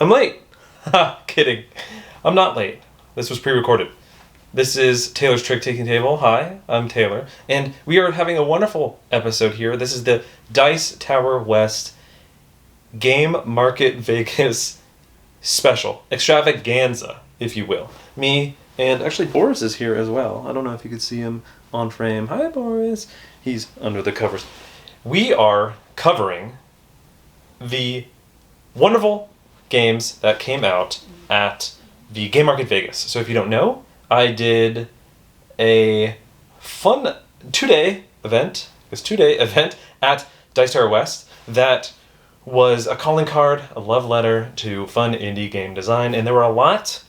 I'm late. Ha, kidding. I'm not late. This was pre-recorded. This is Taylor's Trick-Taking Table. Hi, I'm Taylor. And we are having a wonderful episode here. This is the Dice Tower West Game Market Vegas special. Extravaganza, if you will. Me and actually Boris is here as well. I don't know if you could see him on frame. Hi, Boris. He's under the covers. We are covering the wonderful games that came out at the Game Market Vegas. So if you don't know, I did a fun two-day event at Dice Tower West that was a calling card, a love letter to fun indie game design, and there were a lot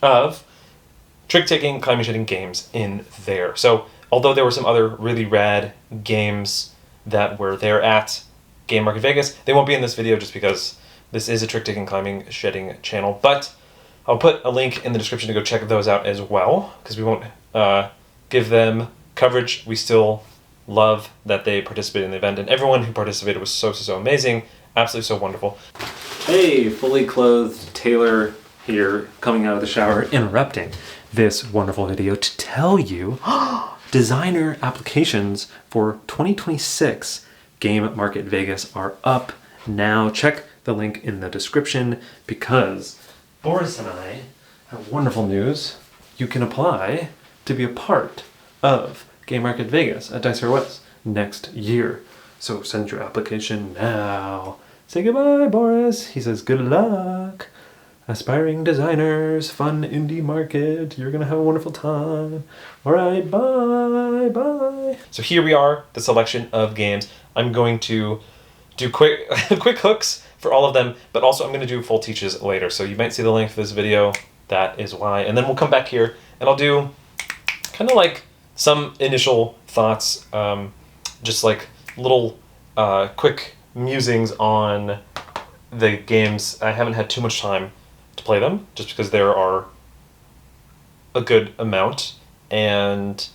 of trick-taking, climbing shooting games in there. So although there were some other really rad games that were there at Game Market Vegas, they won't be in this video just because this is a trick-taking, climbing, shedding channel, but I'll put a link in the description to go check those out as well, because we won't give them coverage. We still love that they participated in the event, and everyone who participated was so amazing, absolutely so wonderful. Hey, fully clothed Taylor here, coming out of the shower, interrupting this wonderful video to tell you designer applications for 2026 Game Market Vegas are up now. Check the link in the description because Boris and I have wonderful news. You can apply to be a part of Game Market Vegas at Dice Tower West next year. So send your application now. Say goodbye, Boris. He says good luck. Aspiring designers, fun indie market. You're gonna have a wonderful time. All right, bye. So here we are, the selection of games. I'm going to do quick hooks for all of them, but also I'm going to do full teaches later. So you might see the length of this video. That is why. And then we'll come back here and I'll do kind of like some initial thoughts, just like little quick musings on the games. I haven't had too much time to play them just because there are a good amount and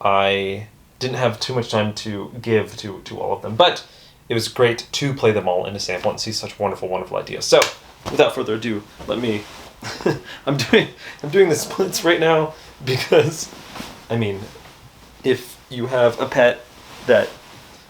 I didn't have too much time to give to all of them, but it was great to play them all in a sample and see such wonderful ideas. So without further ado, let me I'm doing the splits right now because I mean, if you have a pet that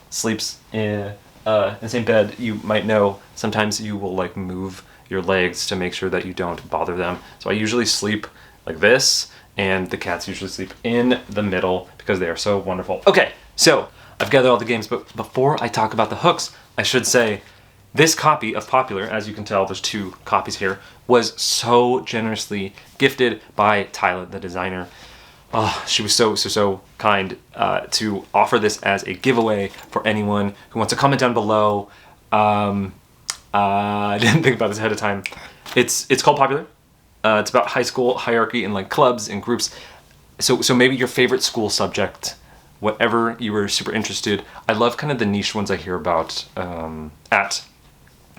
sleeps in the same bed, you might know sometimes you will like move your legs to make sure that you don't bother them. So I usually sleep like this, and the cats usually sleep in the middle because they are so wonderful. Okay, so I've gathered all the games, but before I talk about the hooks, I should say this copy of Popular, as you can tell, there's 2 copies here, was so generously gifted by Tila, the designer. Oh, she was so kind to offer this as a giveaway for anyone who wants to comment down below. I didn't think about this ahead of time. It's called Popular. It's about high school hierarchy and like clubs and groups. So maybe your favorite school subject, whatever you were super interested. I love kind of the niche ones I hear about at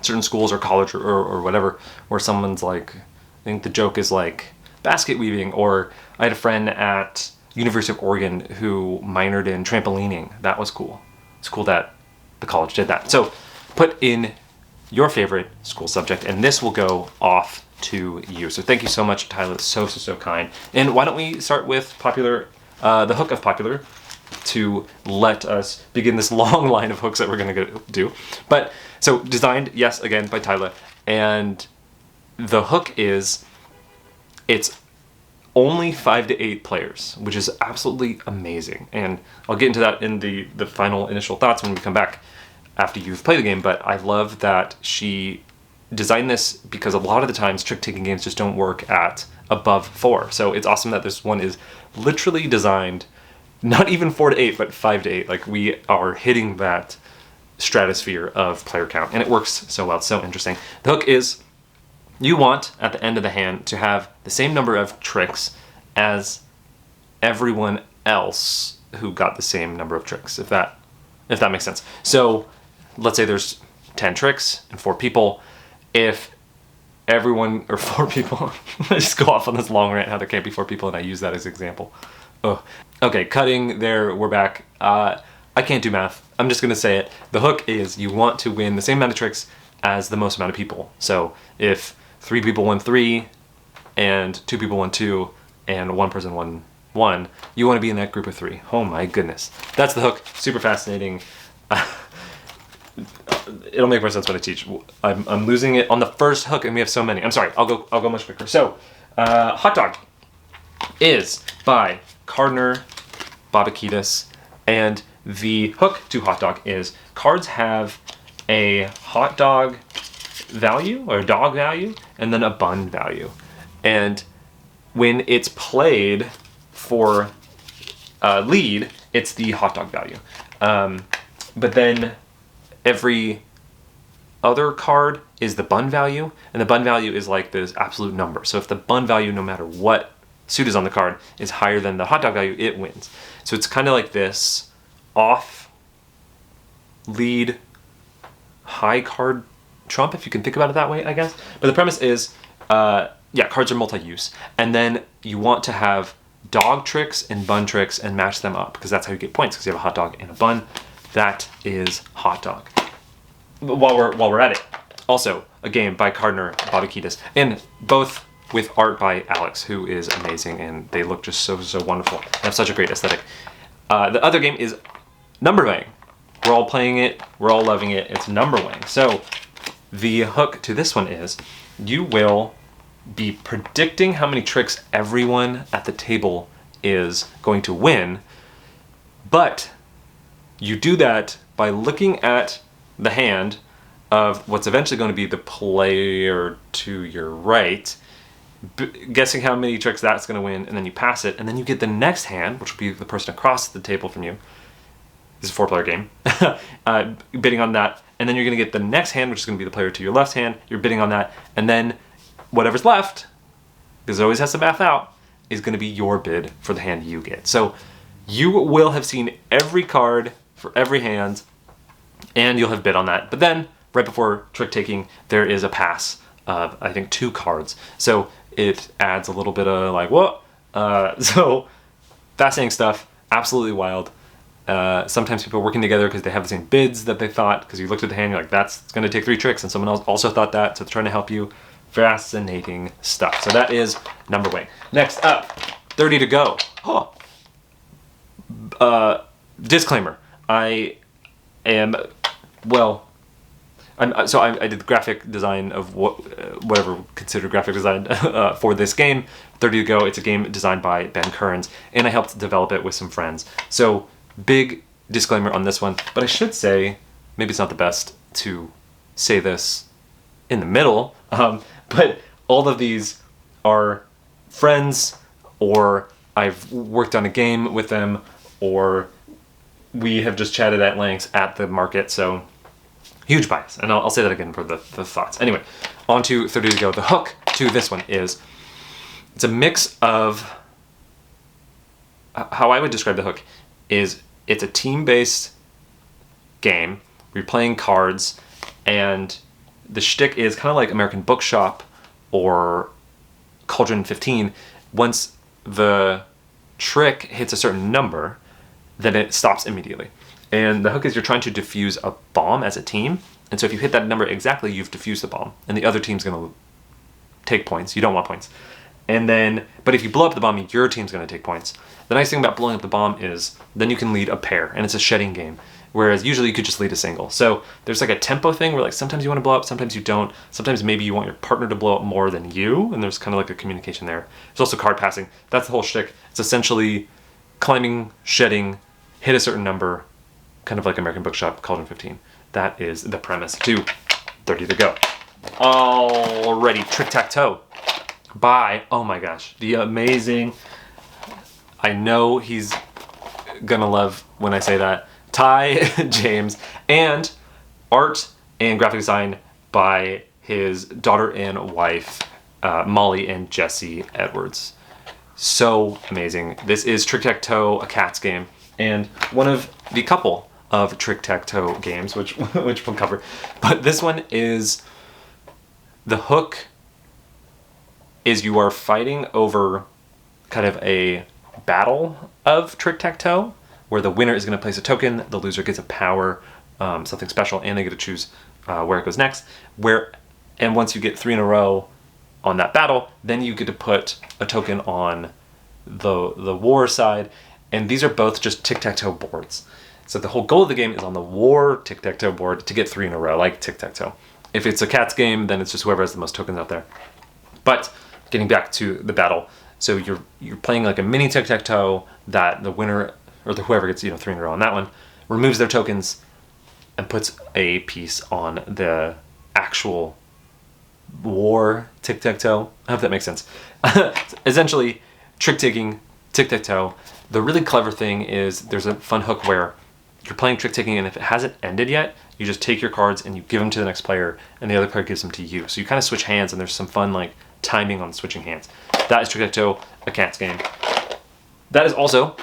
certain schools or college or whatever, where someone's like, I think the joke is like basket weaving, or I had a friend at University of Oregon who minored in trampolining. That was cool. It's cool that the college did that. So put in your favorite school subject, and this will go off to you. So thank you so much, Tyler. So kind. And why don't we start with Popular, the hook of Popular, to let us begin this long line of hooks that we're going to do. But so designed, yes, again by Tila, and the hook is it's only 5 to 8 players, which is absolutely amazing. And I'll get into that in the final initial thoughts when we come back after you've played the game. But I love that she designed this because a lot of the times trick-taking games just don't work at above 4. So it's awesome that this one is literally designed not even 4 to 8, but 5 to 8. Like we are hitting that stratosphere of player count, and it works so well. It's so interesting. The hook is you want at the end of the hand to have the same number of tricks as everyone else who got the same number of tricks, if that makes sense. So let's say there's 10 tricks and 4 people. If everyone, or 4 people, I just go off on this long rant how there can't be 4 people, and I use that as an example. Oh, okay, cutting there, we're back. I can't do math. I'm just gonna say it. The hook is you want to win the same amount of tricks as the most amount of people. So if 3 people win 3 and 2 people win 2 and 1 person won 1, you want to be in that group of 3. Oh my goodness. That's the hook. Super fascinating. It'll make more sense when I teach. I'm losing it on the first hook, and we have so many. I'm sorry. I'll go much quicker. So, HotDog is by Cardinal Babakitis, and the hook to HotDog is cards have a hot dog value or a dog value, and then a bun value, and when it's played for lead, it's the hot dog value, but then every other card is the bun value, and the bun value is like this absolute number. So if the bun value, no matter what suit is on the card, is higher than the hot dog value, it wins. So it's kind of like this off lead high card trump, if you can think about it that way, I guess. But the premise is, yeah, cards are multi-use, and then you want to have dog tricks and bun tricks and match them up, because that's how you get points, because you have a hot dog and a bun. That is HotDog. While we're at it, also a game by Cardinal Babakitis, and both with art by Alex, who is amazing, and they look just so wonderful. They have such a great aesthetic. The other game is Numberwang. We're all playing it. We're all loving it. It's Numberwang. So the hook to this one is you will be predicting how many tricks everyone at the table is going to win, but you do that by looking at the hand of what's eventually going to be the player to your right, guessing how many tricks that's going to win, and then you pass it, and then you get the next hand, which will be the person across the table from you. This is a 4-player game. Bidding on that, and then you're going to get the next hand, which is going to be the player to your left hand. You're bidding on that, and then whatever's left, because it always has to math out, is going to be your bid for the hand you get. So you will have seen every card for every hand, and you'll have bid on that. But then, right before trick taking, there is a pass of, I think, 2 cards. So it adds a little bit of like, what? So fascinating stuff, absolutely wild. Sometimes people are working together because they have the same bids that they thought, because you looked at the hand, you're like, that's going to take 3 tricks, and someone else also thought that, so they're trying to help you. Fascinating stuff. So that is Numberwang. Next up, 30 to go. Oh. Disclaimer. I am, well, so I did the graphic design of whatever considered graphic design for this game, 30 to go. It's a game designed by Ben Kearns, and I helped develop it with some friends. So big disclaimer on this one, but I should say, maybe it's not the best to say this in the middle, but all of these are friends, or I've worked on a game with them, or we have just chatted at length at the market, so huge bias. And I'll say that again for the thoughts. Anyway, on to 30 to go. The hook to this one is, it's a mix of, how I would describe the hook is, it's a team-based game where you're playing cards, and the shtick is kind of like American Bookshop or Cauldron 15. Once the trick hits a certain number, then it stops immediately. And the hook is you're trying to defuse a bomb as a team. And so if you hit that number exactly, you've defused the bomb. And the other team's going to take points. You don't want points. And then, but if you blow up the bomb, your team's going to take points. The nice thing about blowing up the bomb is then you can lead a pair, and it's a shedding game. Whereas usually you could just lead a single. So there's like a tempo thing where like sometimes you want to blow up, sometimes you don't. Sometimes maybe you want your partner to blow up more than you, and there's kind of like a communication there. There's also card passing. That's the whole shtick. It's essentially climbing, shedding, hit a certain number, kind of like American Bookshop, Cauldron 15. That is the premise to 30 to go. Already, TrickTacToe by, oh my gosh, the amazing, I know he's gonna love when I say that, Ty James, and art and graphic design by his daughter and wife, Molly and Jesse Edwards. So amazing. This is TrickTacToeACatsGame, and one of the couple of TrickTacToe games, which we'll cover. But this one is, the hook is you are fighting over kind of a battle of TrickTacToe, where the winner is going to place a token, the loser gets a power, something special, and they get to choose where it goes next. And once you get 3 in a row on that battle, then you get to put a token on the war side, and these are both just tic-tac-toe boards. So the whole goal of the game is on the war tic-tac-toe board to get 3 in a row, like tic-tac-toe. If it's a cats game, then it's just whoever has the most tokens out there. But getting back to the battle, so you're playing like a mini tic-tac-toe that the winner, or whoever gets 3 in a row on that one, removes their tokens and puts a piece on the actual war tic-tac-toe. I hope that makes sense. Essentially, trick-taking, tic-tac-toe. The really clever thing is there's a fun hook where you're playing trick-taking, and if it hasn't ended yet, you just take your cards and you give them to the next player, and the other player gives them to you. So you kind of switch hands, and there's some fun like timing on switching hands. That is TrickTacToe, a cat's game. That is also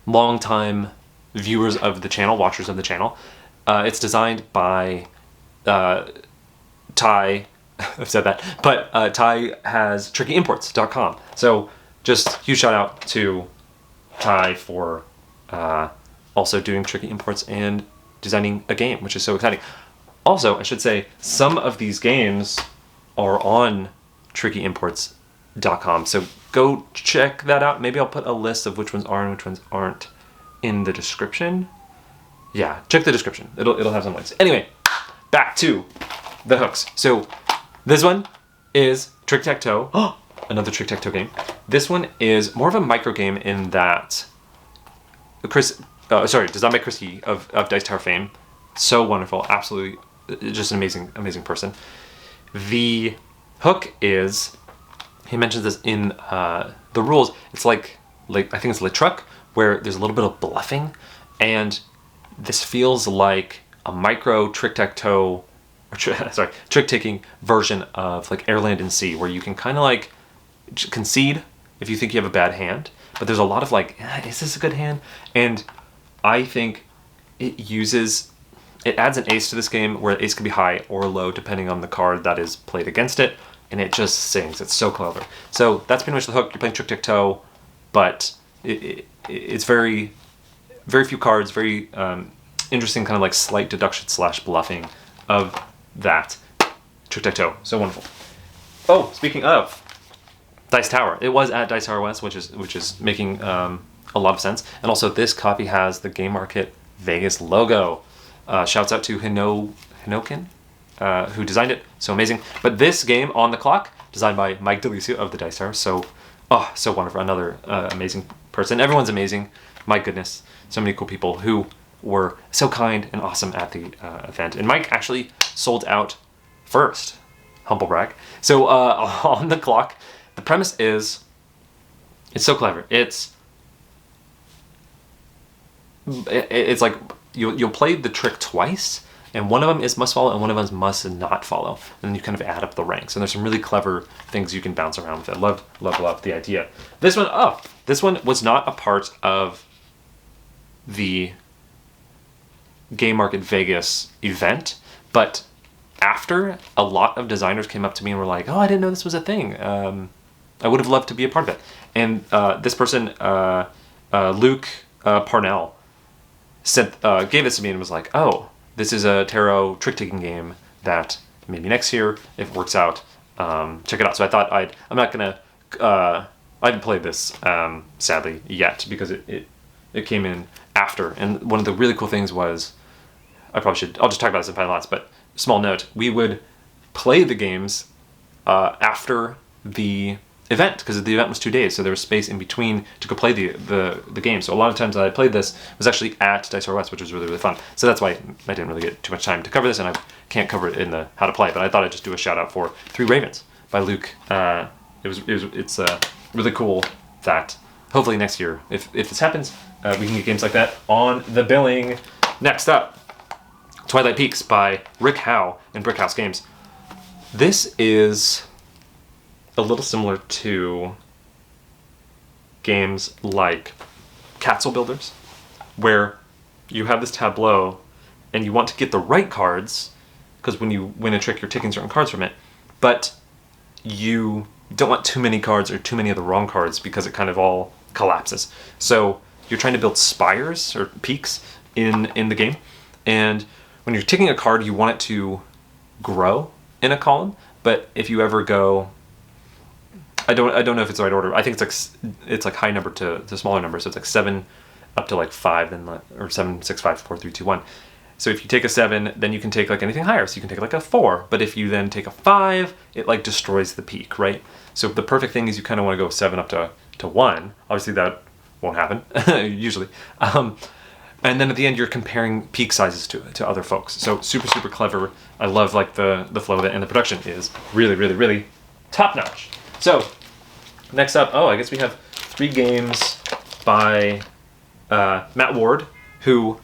long-time viewers of the channel, watchers of the channel. It's designed by Ty. I've said that, but Ty has TrickyImports.com. So just huge shout out to Ty for also doing Tricky Imports and designing a game, which is so exciting. Also, I should say, some of these games are on TrickyImports.com, so go check that out. Maybe I'll put a list of which ones are and which ones aren't in the description. Yeah, check the description. It'll have some links. Anyway, back to the hooks. So this one is TrickTacToe. Oh, another TrickTacToe game. This one is more of a micro game in that designed by Chris Yee of Dice Tower fame. So wonderful, absolutely, just an amazing person. The hook is, he mentions this in the rules, it's like I think it's Le Truc, where there's a little bit of bluffing, and this feels like a micro TrickTacToe, trick-taking version of like Air, Land, and Sea, where you can kind of like concede if you think you have a bad hand, but there's a lot of like, is this a good hand? And I think it adds an ace to this game, where the ace can be high or low depending on the card that is played against it, and it just sings. It's so clever. So that's pretty much the hook. You're playing TrickTacToe, but it's very few cards, very interesting kind of like slight deduction / bluffing of that TrickTacToe. So wonderful. Oh, speaking of Dice Tower, it was at Dice Tower West, which is making a lot of sense. And also, this copy has the Game Market Vegas logo. Shouts out to Hinokin, who designed it. So amazing. But this game, On the Clock, designed by Mike DeLucio of the Dice Tower. So wonderful. Another amazing person. Everyone's amazing. My goodness. So many cool people who were so kind and awesome at the event. And Mike actually sold out first. Humble brag. So On the Clock, the premise is, it's so clever. It's like you'll play the trick twice, and one of them is must follow and one of them is must not follow, and then you kind of add up the ranks, and there's some really clever things you can bounce around with it. Love the idea. This one was not a part of the Game Market Vegas event, but after, a lot of designers came up to me and were like, oh, I didn't know this was a thing. I would have loved to be a part of it. And this person, Luke Parnell, gave this to me and was like, oh, this is a tarot trick-taking game that maybe next year, if it works out, check it out. So I thought I haven't played this, sadly, yet, because it came in after. And one of the really cool things was, I'll just talk about this in final thoughts, but small note, we would play the games after the event, because the event was 2 days, so there was space in between to go play the game. So a lot of times that I played this was actually at Dice Tower West, which was really fun. So that's why I didn't really get too much time to cover this, and I can't cover it in the how to play, but I thought I'd just do a shout out for Three Ravens by Luke. It's really cool that hopefully next year, if this happens, we can get games like that on the billing. Next up, TwilightPeaks by Rick Howe and Brickhouse Games. This is a little similar to games like Castle Builders, where you have this tableau and you want to get the right cards, because when you win a trick, you're taking certain cards from it, but you don't want too many cards or too many of the wrong cards, because it kind of all collapses. So you're trying to build spires or peaks in the game, and when you're taking a card, you want it to grow in a column. But if you ever go, I don't know if it's the right order. I think it's like high number to smaller number. So it's like 7 up to like 5, then or 7, 6, 5, 4, 3, 2, 1. So if you take a 7, then you can take like anything higher. So you can take like a 4. But if you then take a 5, it like destroys the peak, right? So the perfect thing is you kind of want to go 7 up to 1. Obviously that won't happen usually. And then at the end, you're comparing peak sizes to other folks. So super, super clever. I love like the flow of it, and the production is really, really, really top notch. So next up, I guess we have 3 games by Matt Ward, who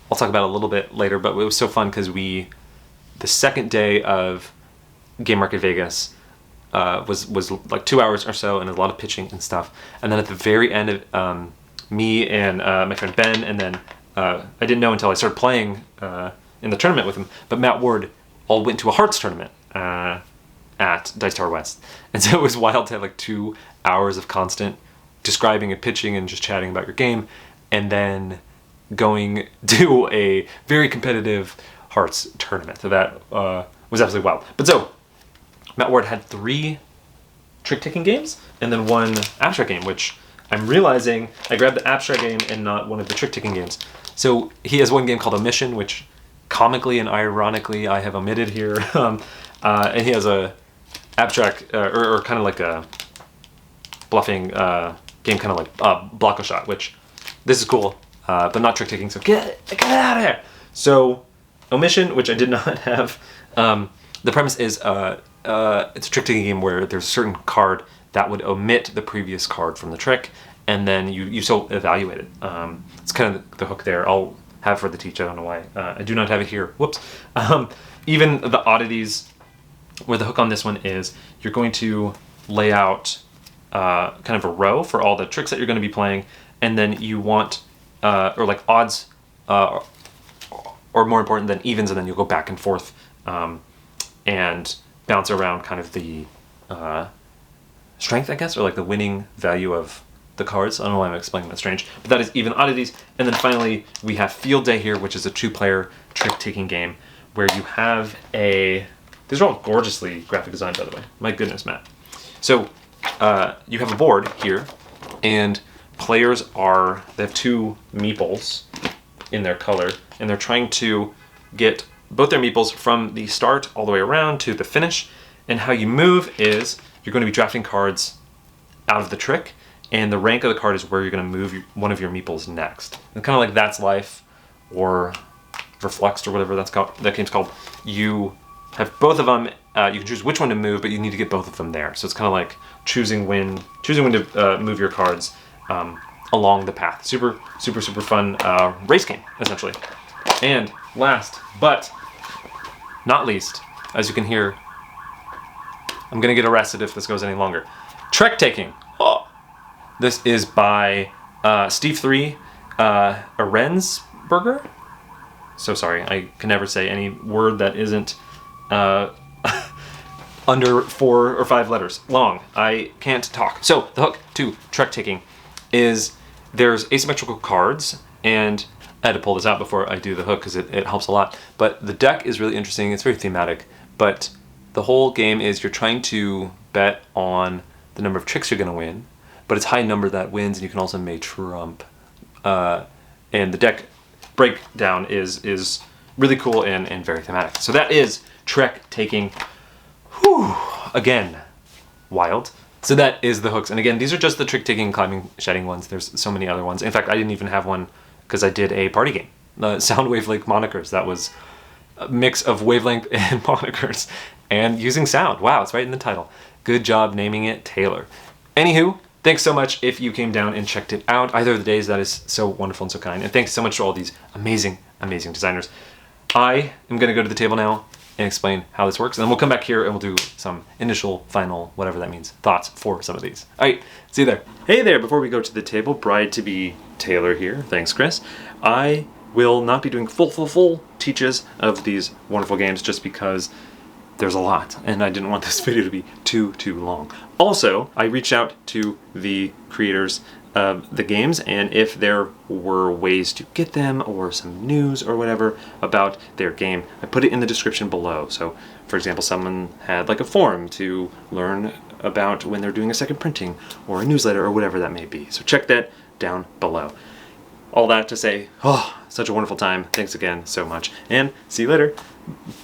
I'll talk about a little bit later, but it was so fun because the second day of Game Market Vegas was like 2 hours or so, and a lot of pitching and stuff. And then at the very end of me and my friend Ben, and then I didn't know until I started playing in the tournament with him, but Matt Ward all went to a Hearts tournament at Dice Tower West. And so it was wild to have like 2 hours of constant describing and pitching and just chatting about your game, and then going to a very competitive Hearts tournament. So that was absolutely wild. But so Matt Ward had 3 trick-taking games and then 1 abstract game, which I'm realizing I grabbed the abstract game and not one of the trick-taking games. So he has 1 game called Omission, which comically and ironically I have omitted here. And he has a abstract, or kind of like a bluffing game, kind of like Block Shot, which this is cool, but not trick-taking, so get out of here! So Omission, which I did not have, the premise is it's a trick-taking game where there's a certain card that would omit the previous card from the trick, and then you so evaluate it. It's kind of the hook there. I'll have for the teach, I don't know why. I do not have it here. Whoops. Even the oddities, where the hook on this one is, you're going to lay out kind of a row for all the tricks that you're going to be playing, and then you want, or like odds, or more important than evens, and then you'll go back and forth and bounce around kind of the strength, I guess, or like the winning value of the cards. I don't know why I'm explaining that strange, but that is Even Oddities. And then finally, we have FieldDay here, which is a 2-player trick-taking game where you have these are all gorgeously graphic designed, by the way. My goodness, Matt. So you have a board here, and players they have 2 meeples in their color, and they're trying to get both their meeples from the start all the way around to the finish. And how you move is you're going to be drafting cards out of the trick, and the rank of the card is where you're going to move one of your meeples next. And kind of like That's Life or Reflexed or whatever that game's called. You have both of them. You can choose which one to move, but you need to get both of them there. So it's kind of like choosing when to move your cards along the path. Super, super, super fun race game, essentially. And last but not least, as you can hear, I'm going to get arrested if this goes any longer. TrekTaking. Oh. This is by Steve 3 Arensberger. So sorry, I can never say any word that isn't under 4 or 5 letters long. I can't talk. So the hook to TrekTaking is there's asymmetrical cards, and I had to pull this out before I do the hook because it helps a lot. But the deck is really interesting. It's very thematic, but the whole game is you're trying to bet on the number of tricks you're going to win, but it's high number that wins, and you can also make trump. And the deck breakdown is really cool and very thematic. So that is TrekTaking. Whew, again, wild. So that is the hooks. And again, these are just the trick-taking, climbing, shedding ones. There's so many other ones. In fact, I didn't even have one because I did a party game. Sound Wavelength Monikers. That was a mix of wavelength and monikers and using sound. Wow, it's right in the title. Good job naming it Taylor. Anywho, thanks so much if you came down and checked it out either of the days. That is so wonderful and so kind. And thanks so much to all these amazing, amazing designers. I am going to go to the table now and explain how this works. And then we'll come back here and we'll do some initial, final, whatever that means, thoughts for some of these. All right, see you there. Hey there, before we go to the table, bride-to-be Taylor here. Thanks, Chris. I will not be doing full teaches of these wonderful games just because there's a lot, and I didn't want this video to be too long. Also, I reached out to the creators of the games, and if there were ways to get them or some news or whatever about their game, I put it in the description below. So, for example, someone had like a forum to learn about when they're doing a second printing or a newsletter or whatever that may be. So check that down below. All that to say, oh, such a wonderful time. Thanks again so much, and see you later.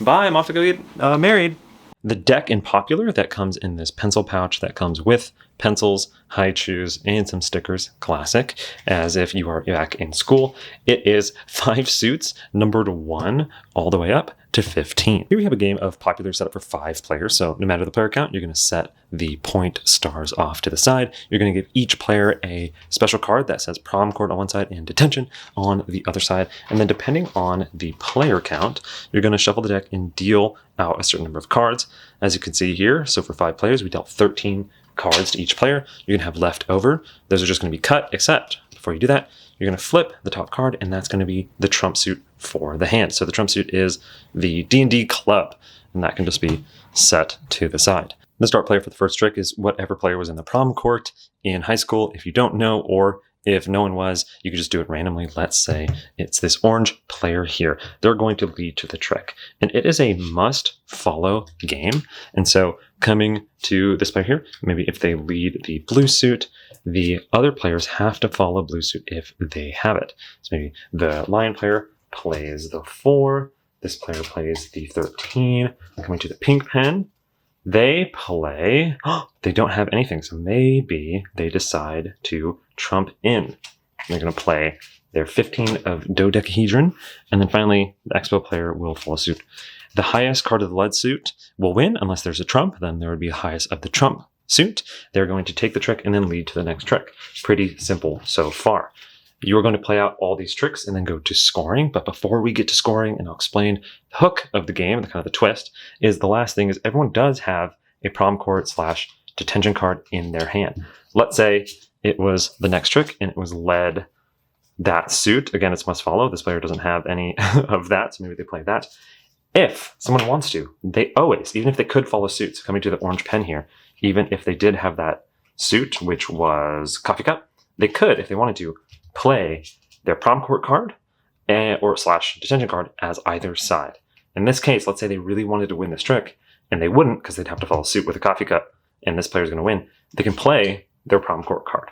Bye, I'm off to go get married. The deck in Popular that comes in this pencil pouch that comes with pencils, high shoes, and some stickers, classic, as if you are back in school. It is 5 suits, numbered 1 all the way up to 15. Here we have a game of Popular set up for 5 players, so no matter the player count, you're going to set the point stars off to the side. You're going to give each player a special card that says prom court on one side and detention on the other side, and then depending on the player count, you're going to shuffle the deck and deal out a certain number of cards. As you can see here, so for 5 players, we dealt 13 cards to each player. You're going to have left over. Those are just going to be cut, except before you do that, you're going to flip the top card, and that's going to be the trump suit for the hand. So the trump suit is the D&D club, and that can just be set to the side. The start player for the first trick is whatever player was in the prom court in high school. If you don't know, or if no one was, you could just do it randomly. Let's say it's this orange player here. They're going to lead to the trick. And it is a must-follow game. And so coming to this player here, maybe if they lead the blue suit, the other players have to follow blue suit if they have it. So maybe the lion player plays the 4. This player plays the 13. Coming to the pink pen, they play, they don't have anything. So maybe they decide to trump in. They're going to play their 15 of dodecahedron. And then finally, the expo player will follow suit. The highest card of the lead suit will win unless there's a trump. Then there would be the highest of the trump suit. They're going to take the trick and then lead to the next trick. Pretty simple so far. You're going to play out all these tricks and then go to scoring. But before we get to scoring, and I'll explain the hook of the game, the kind of the twist, is the last thing is everyone does have a prom court / detention card in their hand. Let's say it was the next trick and it was led that suit. Again, it's must follow. This player doesn't have any of that, so maybe they play that. If someone wants to, they always, even if they could follow suits, coming to the orange pen here, even if they did have that suit, which was coffee cup, they could, if they wanted to, play their prom court card or / detention card as either side. In this case, let's say they really wanted to win this trick, and they wouldn't because they'd have to follow suit with a coffee cup, and this player's going to win. They can play their prom court card.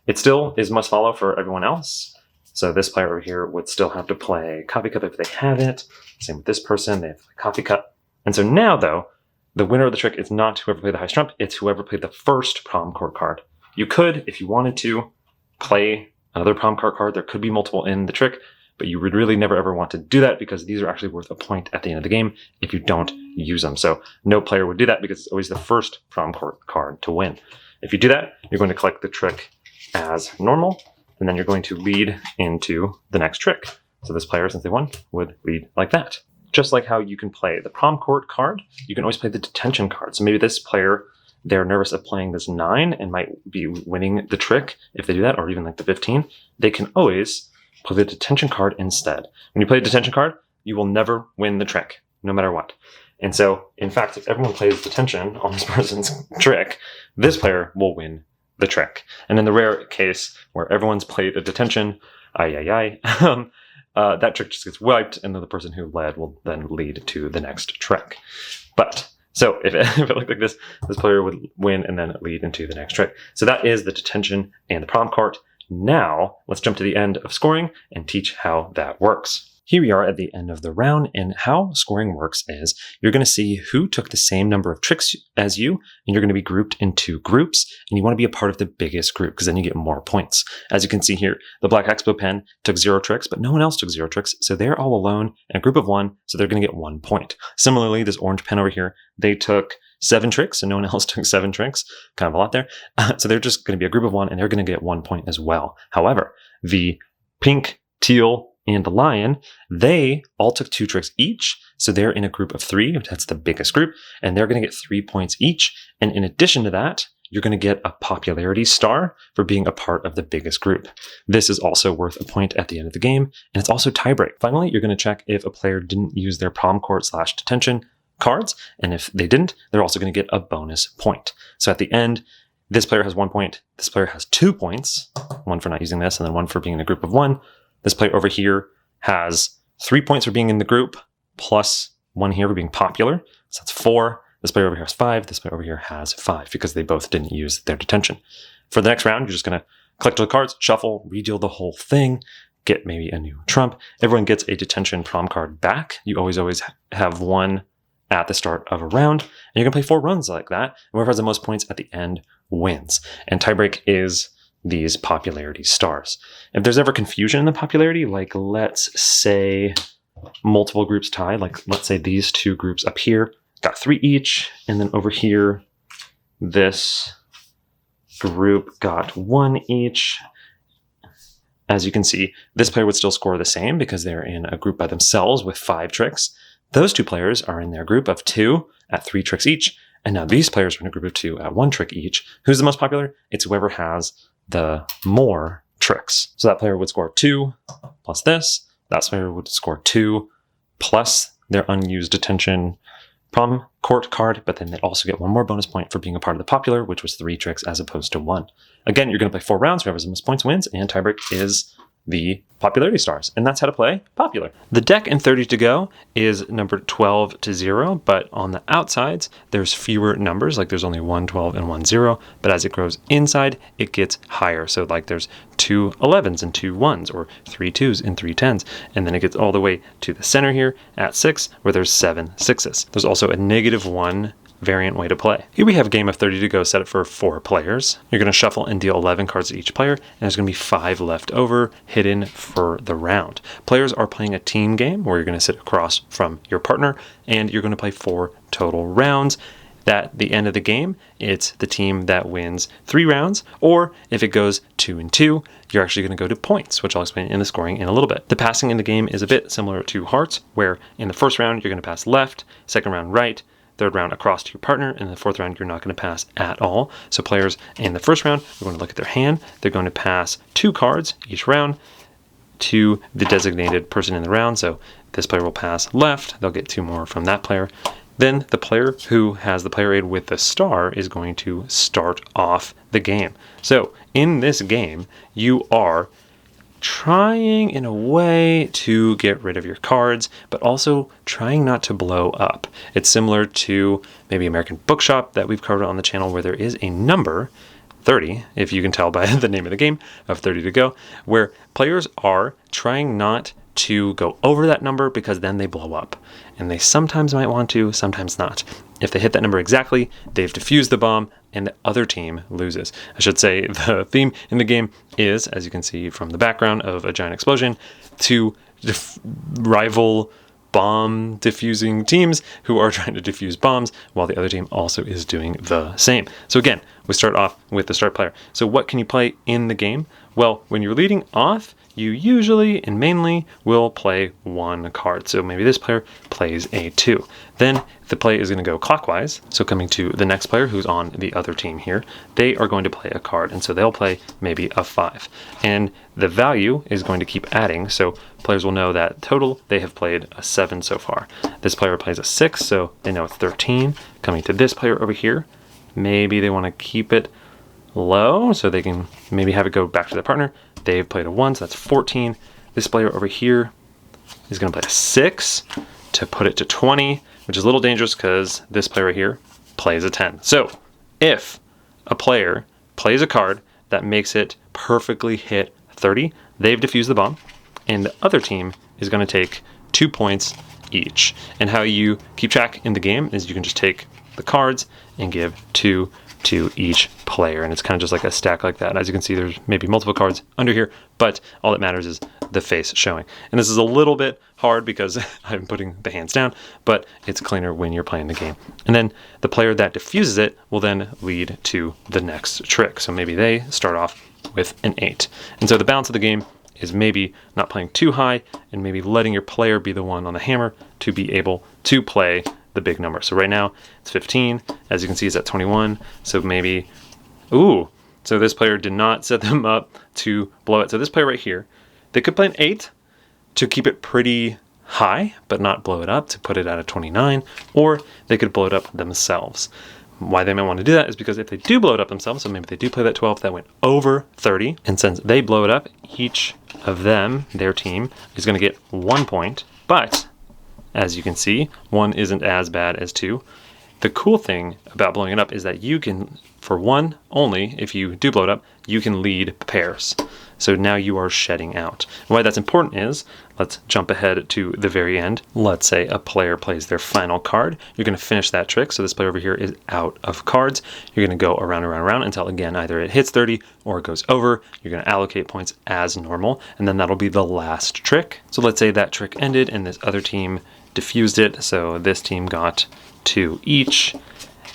It still is must follow for everyone else. So this player over here would still have to play coffee cup if they have it. Same with this person, they have to play coffee cup. And so now, though, the winner of the trick is not whoever played the highest trump, it's whoever played the first prom court card. You could, if you wanted to, play another prom court card. There could be multiple in the trick, but you would really never ever want to do that because these are actually worth a point at the end of the game if you don't use them. So no player would do that because it's always the first prom court card to win. If you do that, you're going to collect the trick as normal, and then you're going to lead into the next trick. So this player, since they won, would lead like that. Just like how you can play the prom court card, you can always play the detention card. So maybe this player, they're nervous of playing this 9 and might be winning the trick if they do that, or even like the 15. They can always play the detention card instead. When you play a detention card, you will never win the trick, no matter what. And so, in fact, if everyone plays detention on this person's trick, this player will win the trick. And in the rare case where everyone's played a detention, that trick just gets wiped, and then the person who led will then lead to the next trick. But so if it looked like this player would win and then lead into the next trick. So that is the detention and the prom court. Now let's jump to the end of scoring and teach how that works. Here we are at the end of the round, and how scoring works is you're going to see who took the same number of tricks as you, and you're going to be grouped into groups, and you want to be a part of the biggest group because then you get more points. As you can see here, the Black Expo pen took 0 tricks, but no one else took 0 tricks, so they're all alone in a group of 1, so they're going to get 1 point. Similarly, this orange pen over here, they took 7 tricks, and no one else took 7 tricks. Kind of a lot there. So they're just going to be a group of 1, and they're going to get 1 point as well. However, the pink, teal, and the lion, they all took 2 tricks each, so they're in a group of 3. That's the biggest group, and they're going to get 3 points each. And in addition to that, you're going to get a popularity star for being a part of the biggest group. This is also worth a point at the end of the game, and it's also tiebreak. Finally, you're going to check if a player didn't use their prom court / detention cards. And if they didn't, they're also going to get a bonus point. So at the end, this player has 1 point. This player has 2 points, 1 for not using this, and then 1 for being in a group of 1. This player over here has 3 points for being in the group, plus 1 here for being popular. So that's 4. This player over here has 5. This player over here has 5 because they both didn't use their detention. For the next round, you're just going to collect all the cards, shuffle, redeal the whole thing, get maybe a new trump. Everyone gets a detention prom card back. You always have 1 at the start of a round. And you're going to play 4 runs like that. And whoever has the most points at the end wins. And tiebreak is these popularity stars. If there's ever confusion in the popularity, like let's say multiple groups tie, like let's say these 2 groups up here got 3 each, and then over here, this group got 1 each. As you can see, this player would still score the same because they're in a group by themselves with 5 tricks. Those 2 players are in their group of 2 at 3 tricks each. And now these players are in a group of 2 at 1 trick each. Who's the most popular? It's whoever has the more tricks. So that player would score 2 plus this. That player would score 2 plus their unused detention prom court card, but then they'd also get 1 more bonus point for being a part of the popular, which was 3 tricks as opposed to 1. Again, you're going to play 4 rounds. Whoever has the most points wins, and tiebreak is the popularity stars. And that's how to play popular. The deck in 30 to go is numbered 12 to 0, but on the outsides, there's fewer numbers, like there's only 1 12 and 1 0, but as it grows inside, it gets higher. So like there's 2 11s and 2 1s, or 3 2s and 3 10s, and then it gets all the way to the center here at 6, where there's 7 6s. There's also a -1 variant way to play. Here we have a game of 30 to go set up for 4 players. You're going to shuffle and deal 11 cards to each player, and there's going to be 5 left over hidden for the round. Players are playing a team game where you're going to sit across from your partner, and you're going to play 4 total rounds. At the end of the game, it's the team that wins 3 rounds, or if it goes 2 and 2, you're actually going to go to points, which I'll explain in the scoring in a little bit. The passing in the game is a bit similar to Hearts, where in the first round, you're going to pass left, second round right, third round across to your partner, and in the fourth round, you're not going to pass at all. So players in the first round are going to look at their hand. They're going to pass 2 cards each round to the designated person in the round. So this player will pass left. They'll get 2 more from that player. Then the player who has the player aid with the star is going to start off the game. So in this game, you are trying in a way to get rid of your cards, but also trying not to blow up. It's similar to maybe American Bookshop that we've covered on the channel, where there is a number, 30, if you can tell by the name of the game, of 30 to go, where players are trying not to go over that number because then they blow up. And they sometimes might want to, sometimes not. If they hit that number exactly, they've defused the bomb and the other team loses. I should say the theme in the game is, as you can see from the background of a giant explosion, to rival bomb diffusing teams who are trying to defuse bombs while the other team also is doing the same. So again, we start off with the start player. So what can you play in the game? Well, when you're leading off, you usually and mainly will play 1 card. So maybe this player plays a 2. Then the play is going to go clockwise. So coming to the next player who's on the other team here, they are going to play a card. And so they'll play maybe a 5. And the value is going to keep adding. So players will know that total they have played a 7 so far. This player plays a 6, so they know it's 13. Coming to this player over here, maybe they want to keep it low so they can maybe have it go back to their partner. They've played a 1, so that's 14. This player over here is going to play a 6 to put it to 20, which is a little dangerous because this player right here plays a 10. So if a player plays a card that makes it perfectly hit 30, they've defused the bomb, and the other team is going to take 2 points each. And how you keep track in the game is you can just take the cards and give 2 to each player, and it's kind of just like a stack like that. As you can see, there's maybe multiple cards under here, but all that matters is the face showing. And this is a little bit hard because I'm putting the hands down, but it's cleaner when you're playing the game. And then the player that diffuses it will then lead to the next trick. So maybe they start off with an 8. And so the balance of the game is maybe not playing too high and maybe letting your player be the one on the hammer to be able to play the big number. So right now it's 15. As you can see, it's at 21. So maybe, so this player did not set them up to blow it. So this player right here, they could play an 8 to keep it pretty high, but not blow it up to put it at a 29, or they could blow it up themselves. Why they might want to do that is because if they do blow it up themselves, so maybe they do play that 12 that went over 30, and since they blow it up, each of them, their team, is going to get 1 point. But as you can see, 1 isn't as bad as 2. The cool thing about blowing it up is that you can, for 1 only, if you do blow it up, you can lead pairs. So now you are shedding out. Why that's important is, let's jump ahead to the very end. Let's say a player plays their final card. You're going to finish that trick. So this player over here is out of cards. You're going to go around and around and around until, again, either it hits 30 or it goes over. You're going to allocate points as normal, and then that'll be the last trick. So let's say that trick ended and this other team diffused it. So this team got 2 each.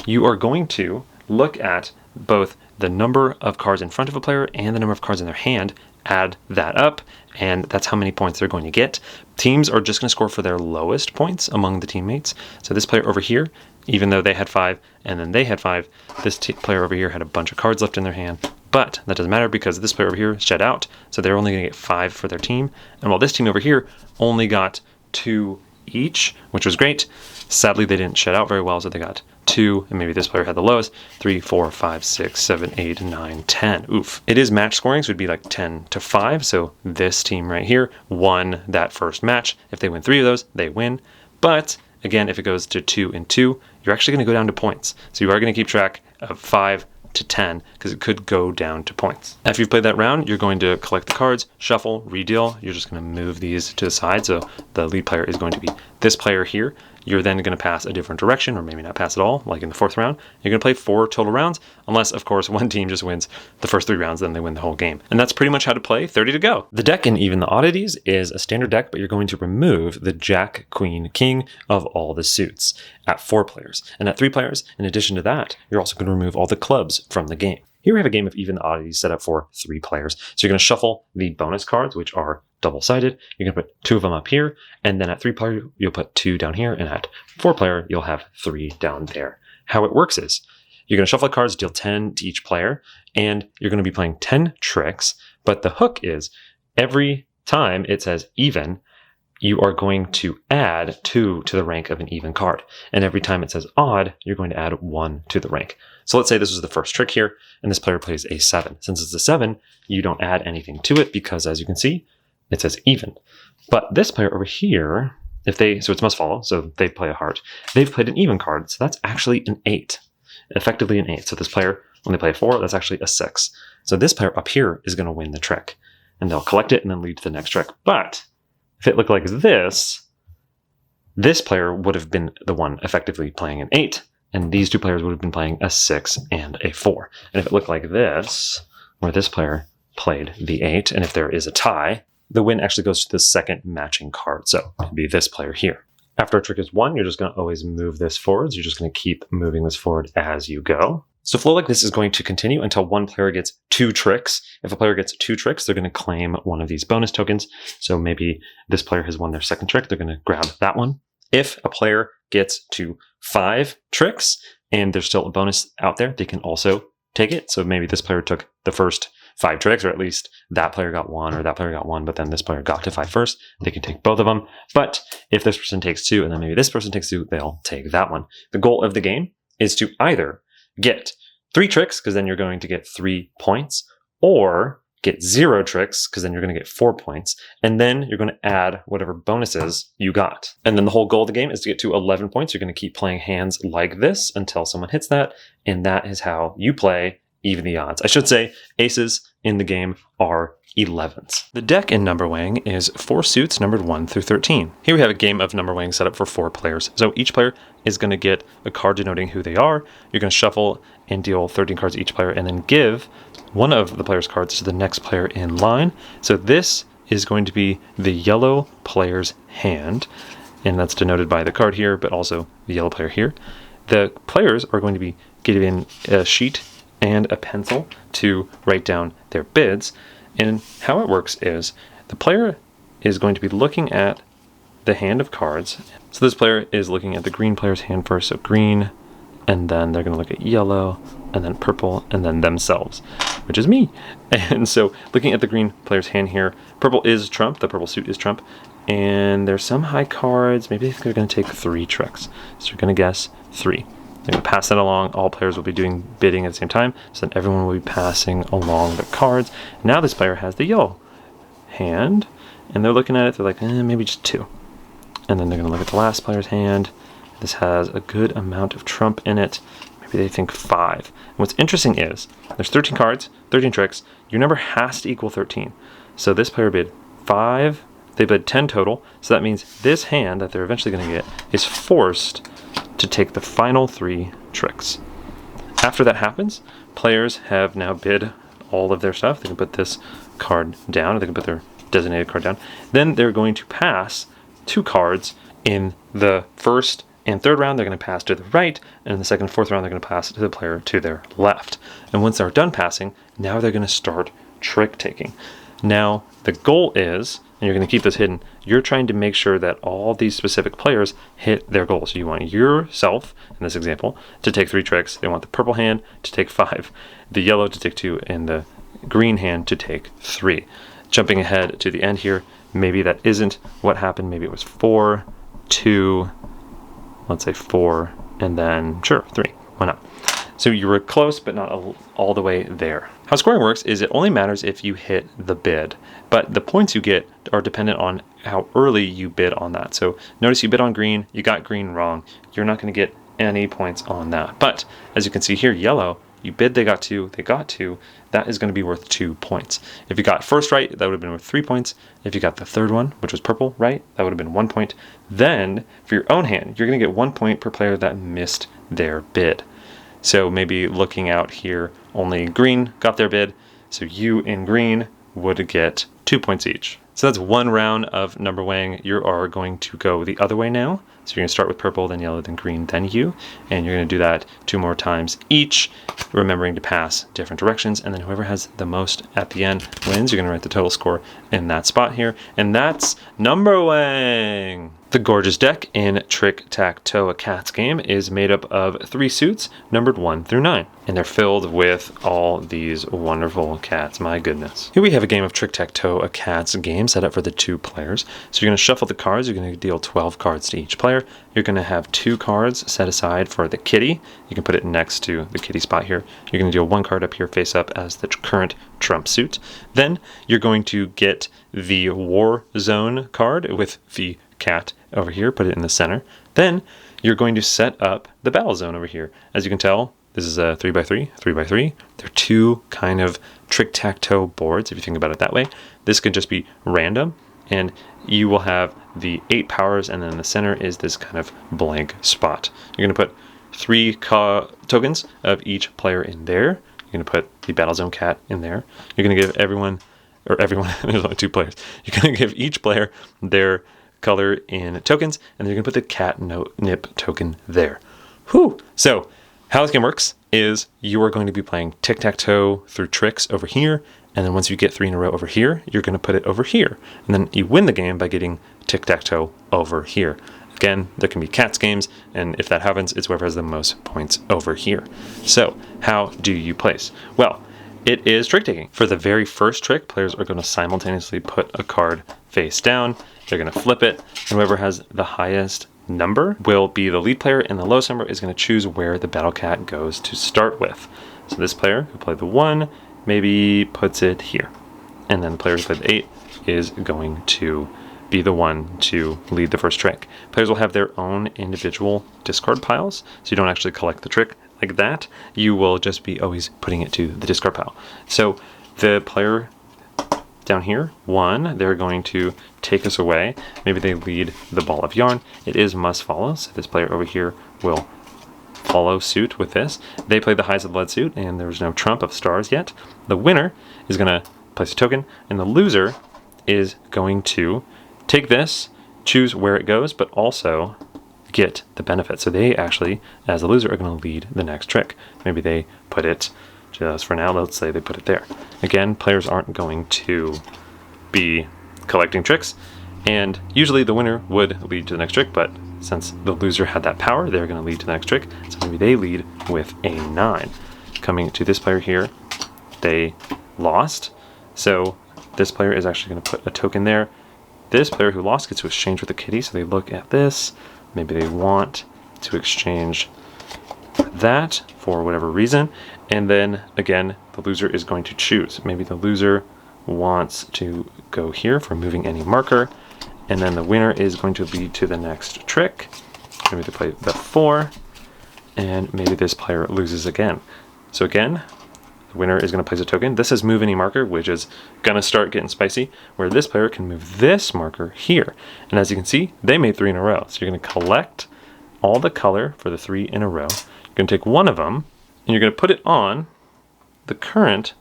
You are going to look at both the number of cards in front of a player and the number of cards in their hand, add that up, and that's how many points they're going to get. Teams are just going to score for their lowest points among the teammates. So this player over here, even though they had 5 and then they had 5, this player over here had a bunch of cards left in their hand. But that doesn't matter because this player over here shed out, so they're only going to get 5 for their team. And while this team over here only got 2 each, which was great, sadly they didn't shed out very well, so they got 2, and maybe this player had the lowest, 3, 4, 5, 6, 7, 8, 9, 10. Oof. It is match scoring, so it'd be like 10 to 5. So this team right here won that first match. If they win 3 of those, they win. But again, if it goes to 2 and 2, you're actually going to go down to points. So you are going to keep track of 5 to 10 because it could go down to points. After you've played that round, you're going to collect the cards, shuffle, redeal. You're just going to move these to the side. So the lead player is going to be this player here. You're then going to pass a different direction, or maybe not pass at all, like in the 4th round. You're going to play 4 total rounds, unless, of course, one team just wins the first 3 rounds, then they win the whole game. And that's pretty much how to play 30 to go. The deck in Even the Oddities is a standard deck, but you're going to remove the Jack, Queen, King of all the suits at 4 players. And at 3 players, in addition to that, you're also going to remove all the clubs from the game. Here we have a game of Even the Oddities set up for 3 players. So you're going to shuffle the bonus cards, which are double-sided. You're going to put 2 of them up here, and then at 3 player, you'll put 2 down here, and at 4 player, you'll have 3 down there. How it works is, you're going to shuffle the cards, deal 10 to each player, and you're going to be playing 10 tricks, but the hook is, every time it says even, you are going to add 2 to the rank of an even card. And every time it says odd, you're going to add 1 to the rank. So let's say this is the first trick here, and this player plays a 7. Since it's a 7, you don't add anything to it because, as you can see, it says even. But this player over here, so it's must follow, so they play a heart. They've played an even card, so that's actually an 8. Effectively an 8. So this player, when they play a 4, that's actually a 6. So this player up here is going to win the trick. And they'll collect it and then lead to the next trick. But if it looked like this player would have been the one effectively playing an 8, and these 2 players would have been playing a 6 and a 4. And if it looked like this, where this player played the 8, and if there is a tie, the win actually goes to the second matching card. So it'd be this player here. After a trick is won, you're just going to always move this forward. So you're just going to keep moving this forward as you go. So flow like this is going to continue until one player gets 2 tricks. If a player gets 2 tricks, they're going to claim one of these bonus tokens. So maybe this player has won their second trick. They're going to grab that one. If a player gets to 5 tricks and there's still a bonus out there, they can also take it. So maybe this player took the first 5 tricks, or at least that player got 1 or that player got 1, but then this player got to 5 first. They can take both of them. But if this person takes 2 and then maybe this person takes 2, they'll take that one. The goal of the game is to either get 3 tricks, because then you're going to get 3 points, or get 0 tricks, because then you're going to get 4 points, and then you're going to add whatever bonuses you got. And then the whole goal of the game is to get to 11 points. You're going to keep playing hands like this until someone hits that, and that is how you play Even the Odds. I should say aces in the game are 11s. The deck in Numberwang is 4 suits numbered 1 through 13. Here we have a game of Numberwang set up for 4 players. So each player is going to get a card denoting who they are. You're going to shuffle and deal 13 cards each player, and then give one of the player's cards to the next player in line. So this is going to be the yellow player's hand, and that's denoted by the card here, but also the yellow player here. The players are going to be given a sheet and a pencil to write down their bids. And how it works is the player is going to be looking at the hand of cards. So this player is looking at the green player's hand first, so green, and then they're going to look at yellow, and then purple, and then themselves, which is me. And so looking at the green player's hand here, purple is trump, the purple suit is trump, and there's some high cards. Maybe they're going to take 3 tricks. So you're going to guess 3. They're going to pass that along. All players will be doing bidding at the same time, so then everyone will be passing along the cards. Now this player has the yellow hand, and they're looking at it. They're like, maybe just 2. And then they're going to look at the last player's hand. This has a good amount of trump in it. Maybe they think 5. And what's interesting is there's 13 cards, 13 tricks. Your number has to equal 13. So this player bid 5. They bid 10 total. So that means this hand that they're eventually going to get is forced to take the final 3 tricks. After that happens, players have now bid all of their stuff. They can put this card down, or they can put their designated card down. Then they're going to pass 2 cards in the first and third round. They're going to pass to the right, and in the second and fourth round, they're going to pass to the player to their left. And once they're done passing, now they're going to start trick taking. Now, the goal is, and you're going to keep this hidden, you're trying to make sure that all these specific players hit their goals. So you want yourself, in this example, to take 3 tricks. They want the purple hand to take 5, the yellow to take 2, and the green hand to take 3. Jumping ahead to the end here, maybe that isn't what happened. Maybe it was 4, 2, let's say 4, and then, sure, 3. Why not? So you were close, but not all the way there. How scoring works is it only matters if you hit the bid, but the points you get are dependent on how early you bid on that. So notice you bid on green, you got green wrong. You're not going to get any points on that. But as you can see here, yellow, you bid, they got 2, they got 2. That is going to be worth 2 points. If you got first right, that would have been worth 3 points. If you got the third one, which was purple, right, that would have been 1 point. Then for your own hand, you're going to get 1 point per player that missed their bid. So maybe looking out here, only green got their bid. So you in green would get 2 points each. So that's 1 round of Numberwang. You are going to go the other way now. So you're going to start with purple, then yellow, then green, then you. And you're going to do that 2 more times each, remembering to pass different directions. And then whoever has the most at the end wins. You're going to write the total score in that spot here. And that's Numberwang. The gorgeous deck in TrickTacToeACatsGame is made up of 3 suits numbered 1 through 9. And they're filled with all these wonderful cats. My goodness. Here we have a game of TrickTacToeACatsGame set up for the 2 players. So you're going to shuffle the cards. You're going to deal 12 cards to each player. You're going to have 2 cards set aside for the kitty. You can put it next to the kitty spot here. You're going to deal 1 card up here face up as the current trump suit. Then you're going to get the War Zone card with the cat over here, put it in the center. Then you're going to set up the battle zone over here. As you can tell, this is a 3x3, 3x3. They're 2 kind of trick-tac-toe boards, if you think about it that way. This could just be random, and you will have the 8 powers, and then in the center is this kind of blank spot. You're going to put 3 tokens of each player in there. You're going to put the battle zone cat in there. You're going to give everyone, there's only 2 players. You're going to give each player their color in tokens, and then you're going to put the cat nip token there. Whew! So how this game works is you are going to be playing tic-tac-toe through tricks over here, and then once you get 3 in a row over here, you're going to put it over here. And then you win the game by getting tic-tac-toe over here. Again, there can be cats games, and if that happens, it's whoever has the most points over here. So how do you place? Well, it is trick taking. For the very first trick, players are going to simultaneously put a card face down. They're going to flip it, and whoever has the highest number will be the lead player, and the lowest number is going to choose where the battle cat goes to start with. So this player who played the 1 maybe puts it here, and then the player who played the 8 is going to be the one to lead the first trick. Players will have their own individual discard piles, so you don't actually collect the trick like that. You will just be always putting it to the discard pile. So the player down here, 1, they're going to take us away. Maybe they lead the ball of yarn. It is must follow, so this player over here will follow suit with this. They play the highs of the lead suit, and there's no trump of stars yet. The winner is going to place a token, and the loser is going to take this, choose where it goes, but also get the benefit. So they actually, as the loser, are going to lead the next trick. Maybe they put it, just for now, let's say they put it there. Again, players aren't going to be collecting tricks, and usually the winner would lead to the next trick, but since the loser had that power, they're going to lead to the next trick. So maybe they lead with a 9. Coming to this player here, they lost. So this player is actually going to put a token there. this player who lost gets to exchange with the kitty. So they look at this. Maybe they want to exchange that for whatever reason. And then again, the loser is going to choose. Maybe the loser wants to go here for moving any marker. And then the winner is going to lead to the next trick. Maybe they play the 4. And maybe this player loses again. So again, the winner is going to place a token. This is move any marker, which is going to start getting spicy, where this player can move this marker here. And as you can see, they made 3 in a row. So you're going to collect all the color for the 3 in a row. You're going to take one of them, and you're going to put it on the current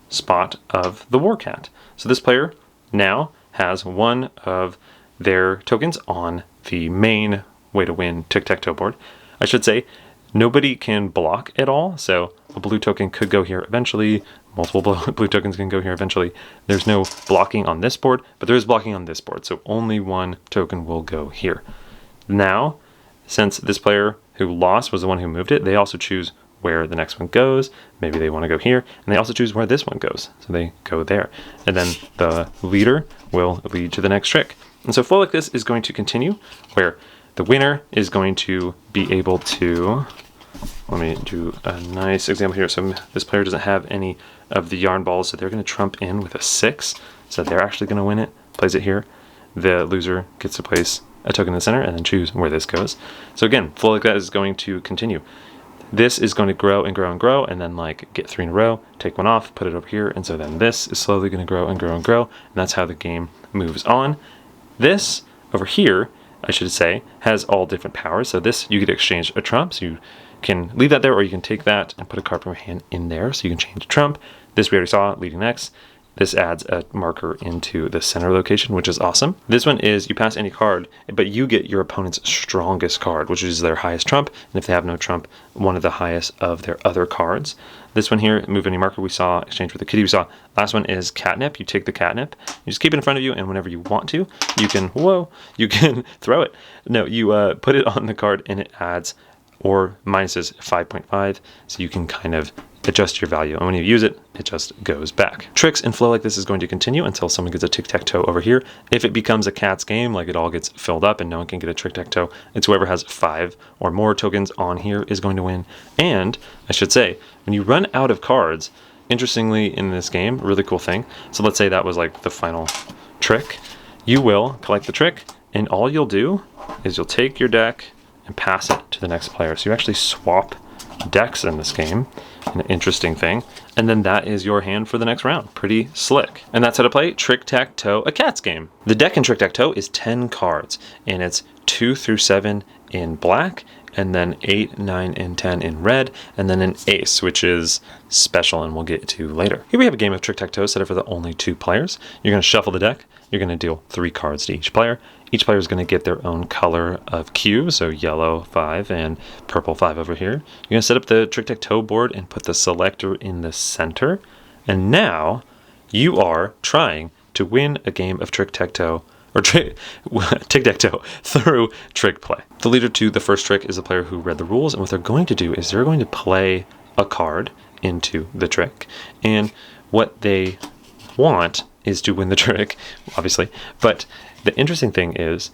spot of the war cat. So this player now has one of their tokens on the main way to win tic-tac-toe board. I should say, nobody can block at all, so a blue token could go here eventually. Multiple blue tokens can go here eventually. There's no blocking on this board, but there is blocking on this board, so only one token will go here. Now, since this player who lost was the one who moved it, they also choose where the next one goes. Maybe they want to go here, and they also choose where this one goes, so they go there. And then the leader will lead to the next trick. And so flow like this is going to continue, where the winner is going to be able to, let me do a nice example here. So this player doesn't have any of the yarn balls, so they're going to trump in with a 6. So they're actually going to win it, plays it here. The loser gets to place a token in the center and then choose where this goes. So again, flow like that is going to continue. This is going to grow and grow and grow, and then like get 3 in a row, take one off, put it over here, and so then this is slowly going to grow and grow and grow, and that's how the game moves on. This over here, I should say, has all different powers. So this, you could exchange a trump, so you can leave that there, or you can take that and put a card from your hand in there, so you can change a trump. This we already saw, leading next. This adds a marker into the center location, which is awesome. This one is you pass any card, but you get your opponent's strongest card, which is their highest trump. And if they have no trump, one of the highest of their other cards. This one here, move any marker, we saw exchange with the kitty, we saw. Last one is catnip. You take the catnip, you just keep it in front of you, and whenever you want to, you can, you can throw it. No, you put it on the card, and it adds or minuses 5.5, so you can kind of adjust your value, and when you use it, it just goes back. Tricks and flow like this is going to continue until someone gets a tic-tac-toe over here. If it becomes a cat's game, like it all gets filled up and no one can get a tic-tac-toe, it's whoever has 5 or more tokens on here is going to win. And I should say, when you run out of cards, interestingly in this game, really cool thing, so let's say that was like the final trick, you will collect the trick, and all you'll do is you'll take your deck and pass it to the next player. So you actually swap decks in this game, an interesting thing, and then that is your hand for the next round. Pretty slick. And that's how to play TrickTacToeACatsGame. The deck in TrickTacToe is 10 cards, and it's 2 through 7 in black, and then 8, 9, and 10 in red, and then an ace, which is special and we'll get to later. Here we have a game of TrickTacToe set up for the only 2 players. You're going to shuffle the deck. You're going to deal 3 cards to each player. Each player is going to get their own color of cube, so yellow 5 and purple 5 over here. You're going to set up the TrickTacToe board and put the selector in the center. And now you are trying to win a game of TrickTacToe, or tic-tac-toe through trick play. The leader to the first trick is the player who read the rules, and what they're going to do is they're going to play a card into the trick. And what they want is to win the trick, obviously, but the interesting thing is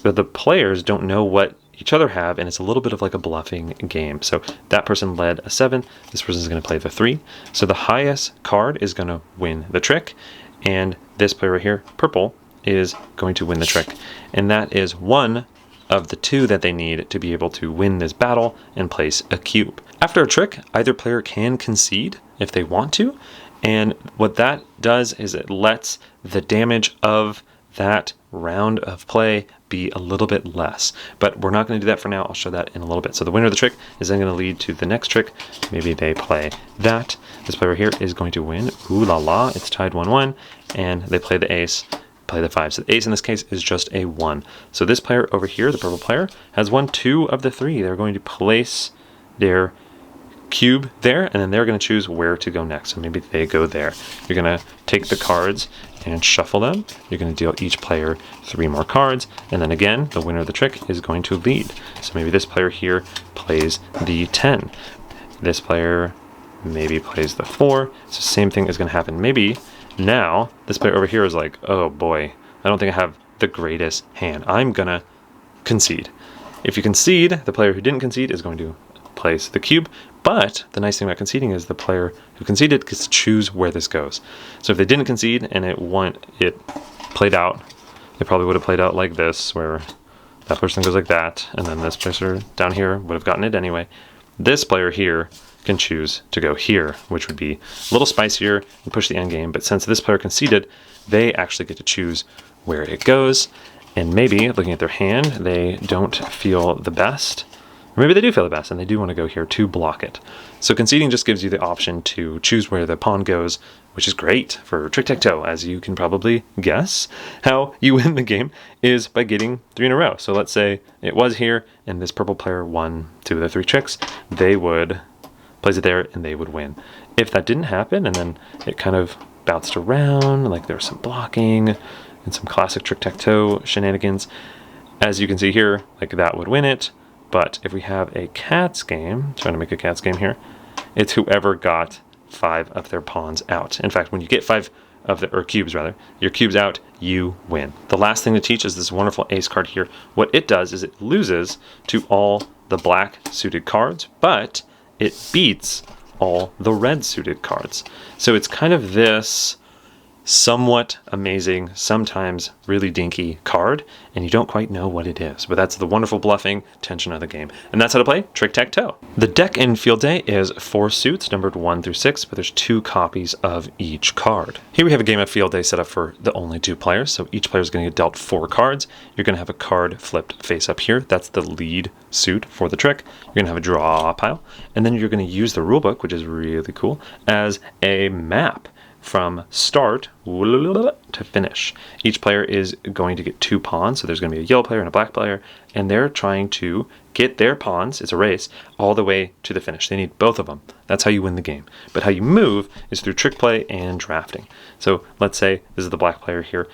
that the players don't know what each other have, and it's a little bit of like a bluffing game. So that person led a 7, this person is going to play the 3. So the highest card is going to win the trick, and this player right here, purple, is going to win the trick. And that is one of the 2 that they need to be able to win this battle and place a cube. After a trick, either player can concede if they want to, and what that does is it lets the damage of that round of play be a little bit less. But we're not going to do that for now. I'll show that in a little bit. So the winner of the trick is then going to lead to the next trick. Maybe they play that. This player here is going to win. Ooh la la, it's tied 1-1, and they play the ace, play the 5. So the ace in this case is just a 1. So this player over here, the purple player, has won 2 of the 3. They're going to place their cube there, and then they're going to choose where to go next. So maybe they go there. You're going to take the cards and shuffle them. You're going to deal each player 3 more cards, and then again, the winner of the trick is going to lead. So maybe this player here plays the 10. This player maybe plays the 4. So same thing is going to happen. Maybe now this player over here is like, oh boy, I don't think I have the greatest hand. I'm gonna concede. If you concede, the player who didn't concede is going to place the cube, but the nice thing about conceding is the player who conceded gets to choose where this goes. So if they didn't concede and it played out, it probably would have played out like this, where that person goes like that, and then this player down here would have gotten it anyway. This player here can choose to go here, which would be a little spicier and push the end game, but since this player conceded, they actually get to choose where it goes, and maybe, looking at their hand, they don't feel the best, or maybe they do feel the best, and they do want to go here to block it. So conceding just gives you the option to choose where the pawn goes, which is great for TrickTacToe, as you can probably guess. How you win the game is by getting 3 in a row. So let's say it was here, and this purple player won 2 of the 3 tricks, they would place it there, and they would win. If that didn't happen, and then it kind of bounced around, like there was some blocking, and some classic TrickTacToe shenanigans, as you can see here, like that would win it. But if we have a cats game, trying to make a cats game here, it's whoever got 5 of their pawns out. In fact, when you get 5 of or cubes rather, your cubes out, you win. The last thing to teach is this wonderful ace card here. What it does is it loses to all the black suited cards, but it beats all the red suited cards. So it's kind of this somewhat amazing, sometimes really dinky card, and you don't quite know what it is. But that's the wonderful bluffing tension of the game. And that's how to play TrickTacToe. The deck in FieldDay is 4 suits, numbered 1 through 6, but there's 2 copies of each card. Here we have a game of FieldDay set up for the only 2 players, so each player is going to get dealt 4 cards. You're going to have a card flipped face up here. That's the lead suit for the trick. You're going to have a draw pile, and then you're going to use the rulebook, which is really cool, as a map from start to finish. Each player is going to get 2 pawns, so there's going to be a yellow player and a black player, and they're trying to get their pawns, it's a race, all the way to the finish. They need both of them. That's how you win the game. But how you move is through trick play and drafting. So let's say this is the black player here.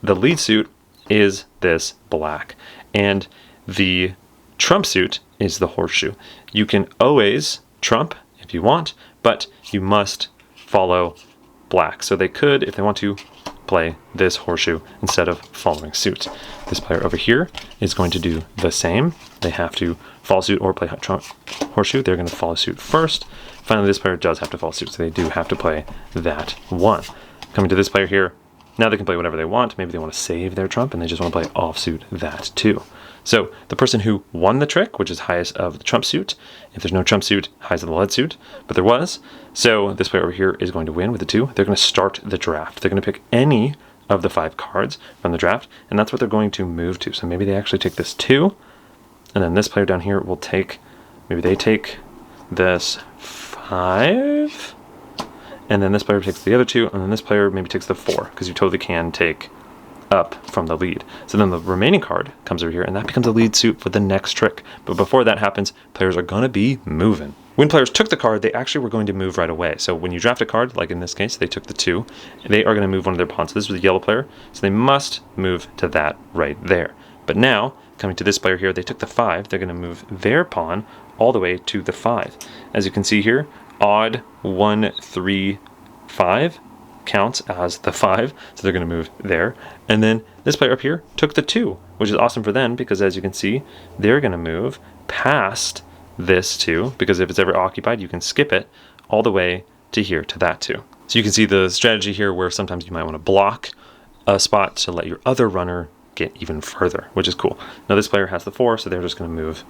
The lead suit is this black, and the trump suit is the horseshoe. You can always trump if you want, but you must follow black. So they could, if they want to, play this horseshoe instead of following suit. This player over here is going to do the same. They have to follow suit or play horseshoe. They're going to follow suit first. Finally, this player does have to follow suit, so they do have to play that one. Coming to this player here, now they can play whatever they want. Maybe they want to save their trump and they just want to play offsuit that too. So the person who won the trick, which is highest of the trump suit, if there's no trump suit, highest of the lead suit, but there was. So this player over here is going to win with the 2. They're going to start the draft. They're going to pick any of the 5 cards from the draft, and that's what they're going to move to. So maybe they actually take this 2, and then this player down here will take, maybe they take this 5, and then this player takes the other 2, and then this player maybe takes the 4, because you totally can take up from the lead. So then the remaining card comes over here, and that becomes a lead suit for the next trick. But before that happens, players are going to be moving. When players took the card, they actually were going to move right away. So when you draft a card, like in this case, they took the 2, they are going to move one of their pawns. So this was the yellow player, so they must move to that right there. But now, coming to this player here, they took the 5, they're going to move their pawn all the way to the 5. As you can see here, odd 1, 3, 5 counts as the 5, so they're going to move there. And then this player up here took the 2, which is awesome for them, because as you can see, they're going to move past this 2, because if it's ever occupied, you can skip it all the way to here, to that 2. So you can see the strategy here where sometimes you might want to block a spot to let your other runner get even further, which is cool. Now this player has the 4, so they're just going to move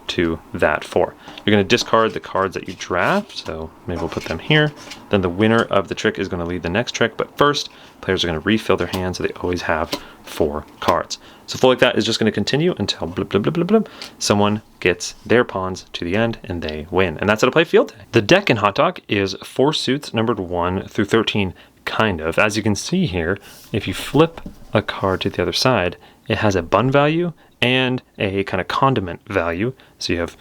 to that 4. You're going to discard the cards that you draft, so maybe we'll put them here. Then the winner of the trick is going to lead the next trick, but first, players are going to refill their hands, so they always have 4 cards. So flow like that is just going to continue until blip, blip, blip, blip, blip. Someone gets their pawns to the end, and they win. And that's how to play FieldDay. The deck in HotDog is 4 suits, numbered 1 through 13, kind of. As you can see here, if you flip a card to the other side, it has a bun value and a kind of condiment value. So you have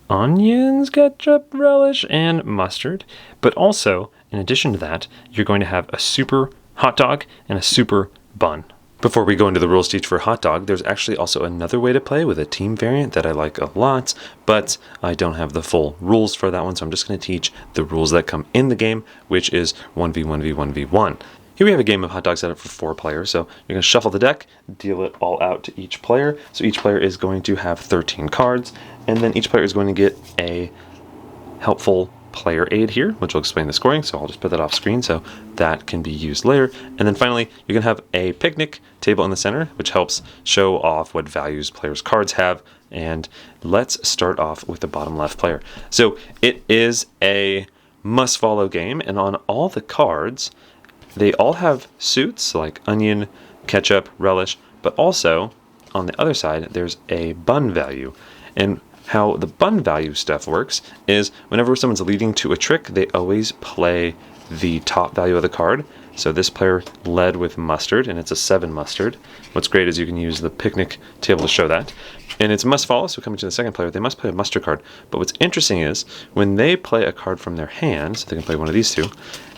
onions, ketchup, relish, and mustard. But also, in addition to that, you're going to have a super hot dog and a super bun. Before we go into the rules teach for hot dog, there's actually also another way to play with a team variant that I like a lot, but I don't have the full rules for that one, so I'm just going to teach the rules that come in the game, which is 1v1v1v1. Here we have a game of hot dog set up for 4 players. So you're going to shuffle the deck, deal it all out to each player. So each player is going to have 13 cards, and then each player is going to get a helpful player aid here, which will explain the scoring. So I'll just put that off screen so that can be used later. And then finally, you're going to have a picnic table in the center, which helps show off what values players' cards have. And let's start off with the bottom left player. So it is a must-follow game, and on all the cards, they all have suits like onion, ketchup, relish, but also on the other side, there's a bun value. And how the bun value stuff works is whenever someone's leading to a trick, they always play the top value of the card. So this player led with mustard, and it's a 7 mustard. What's great is you can use the picnic table to show that. And it's must follow, so coming to the second player, they must play a mustard card. But what's interesting is when they play a card from their hand, so they can play one of these two,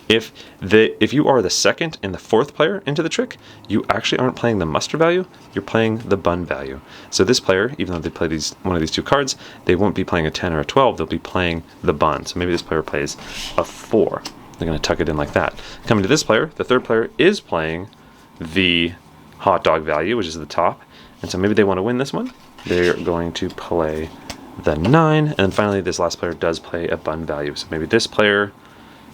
if you are the second and the fourth player into the trick, you actually aren't playing the mustard value, you're playing the bun value. So this player, even though they play one of these 2 cards, they won't be playing a 10 or a 12, they'll be playing the bun. So maybe this player plays a 4. They're going to tuck it in like that. Coming to this player, the third player is playing the hot dog value, which is the top. And so maybe they want to win this one. They're going to play the 9. And finally, this last player does play a bun value. So maybe this player,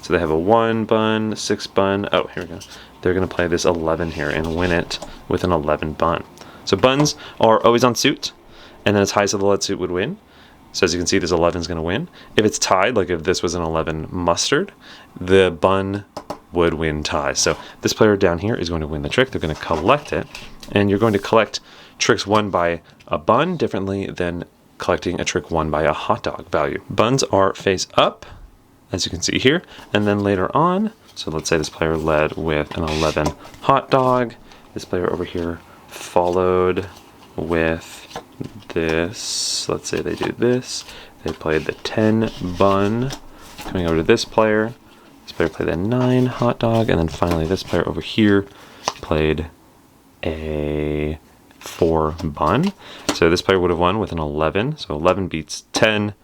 so they have a 1 bun, 6 bun. Oh, here we go. They're going to play this 11 here and win it with an 11 bun. So buns are always on suit, and then as high as the lead suit would win. So as you can see, this 11 is going to win. If it's tied, like if this was an 11 mustard, the bun would win tie. So this player down here is going to win the trick. They're going to collect it, and you're going to collect tricks won by a bun differently than collecting a trick won by a hot dog value. Buns are face up, as you can see here, and then later on, so let's say this player led with an 11 hot dog. This player over here followed with this, let's say they do this, they played the 10 bun, coming over to this player played the 9 hot dog, and then finally this player over here played a 4 bun. So this player would have won with an 11, so 11 beats 10,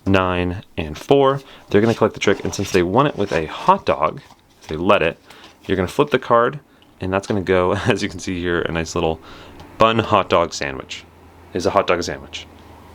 9, and 4. They're going to collect the trick, and since they won it with a hot dog, they led it, you're going to flip the card, and that's going to go, as you can see here, a nice little bun hot dog sandwich. Is a hot dog a sandwich?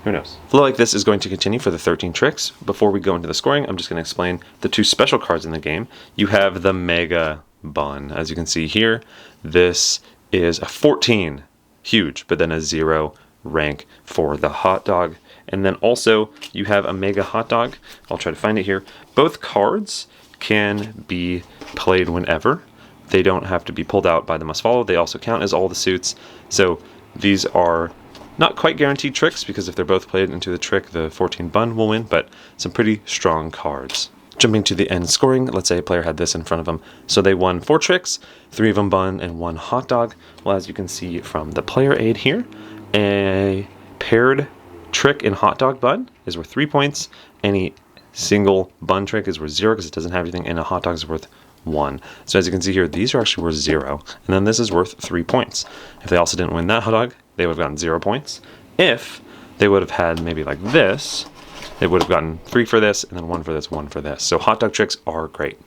Who knows? Flow like this is going to continue for the 13 tricks. Before we go into the scoring, I'm just going to explain the 2 special cards in the game. You have the Mega Bun. As you can see here, this is a 14, huge, but then a 0 rank for the hot dog. And then also you have a Mega Hot Dog. I'll try to find it here. Both cards can be played whenever. They don't have to be pulled out by the must follow. They also count as all the suits. So these are not quite guaranteed tricks, because if they're both played into the trick, the 14 bun will win, but some pretty strong cards. Jumping to the end scoring, let's say a player had this in front of them. So they won 4 tricks, 3 of them bun, and 1 hot dog. Well, as you can see from the player aid here, a paired trick in hot dog bun is worth 3 points. Any single bun trick is worth 0 because it doesn't have anything, and a hot dog is worth 1. So as you can see here, these are actually worth 0, and then this is worth 3 points. If they also didn't win that hot dog, they would have gotten 0 points. If they would have had maybe like this, they would have gotten 3 for this, and then 1 for this, 1 for this. So hot dog tricks are great.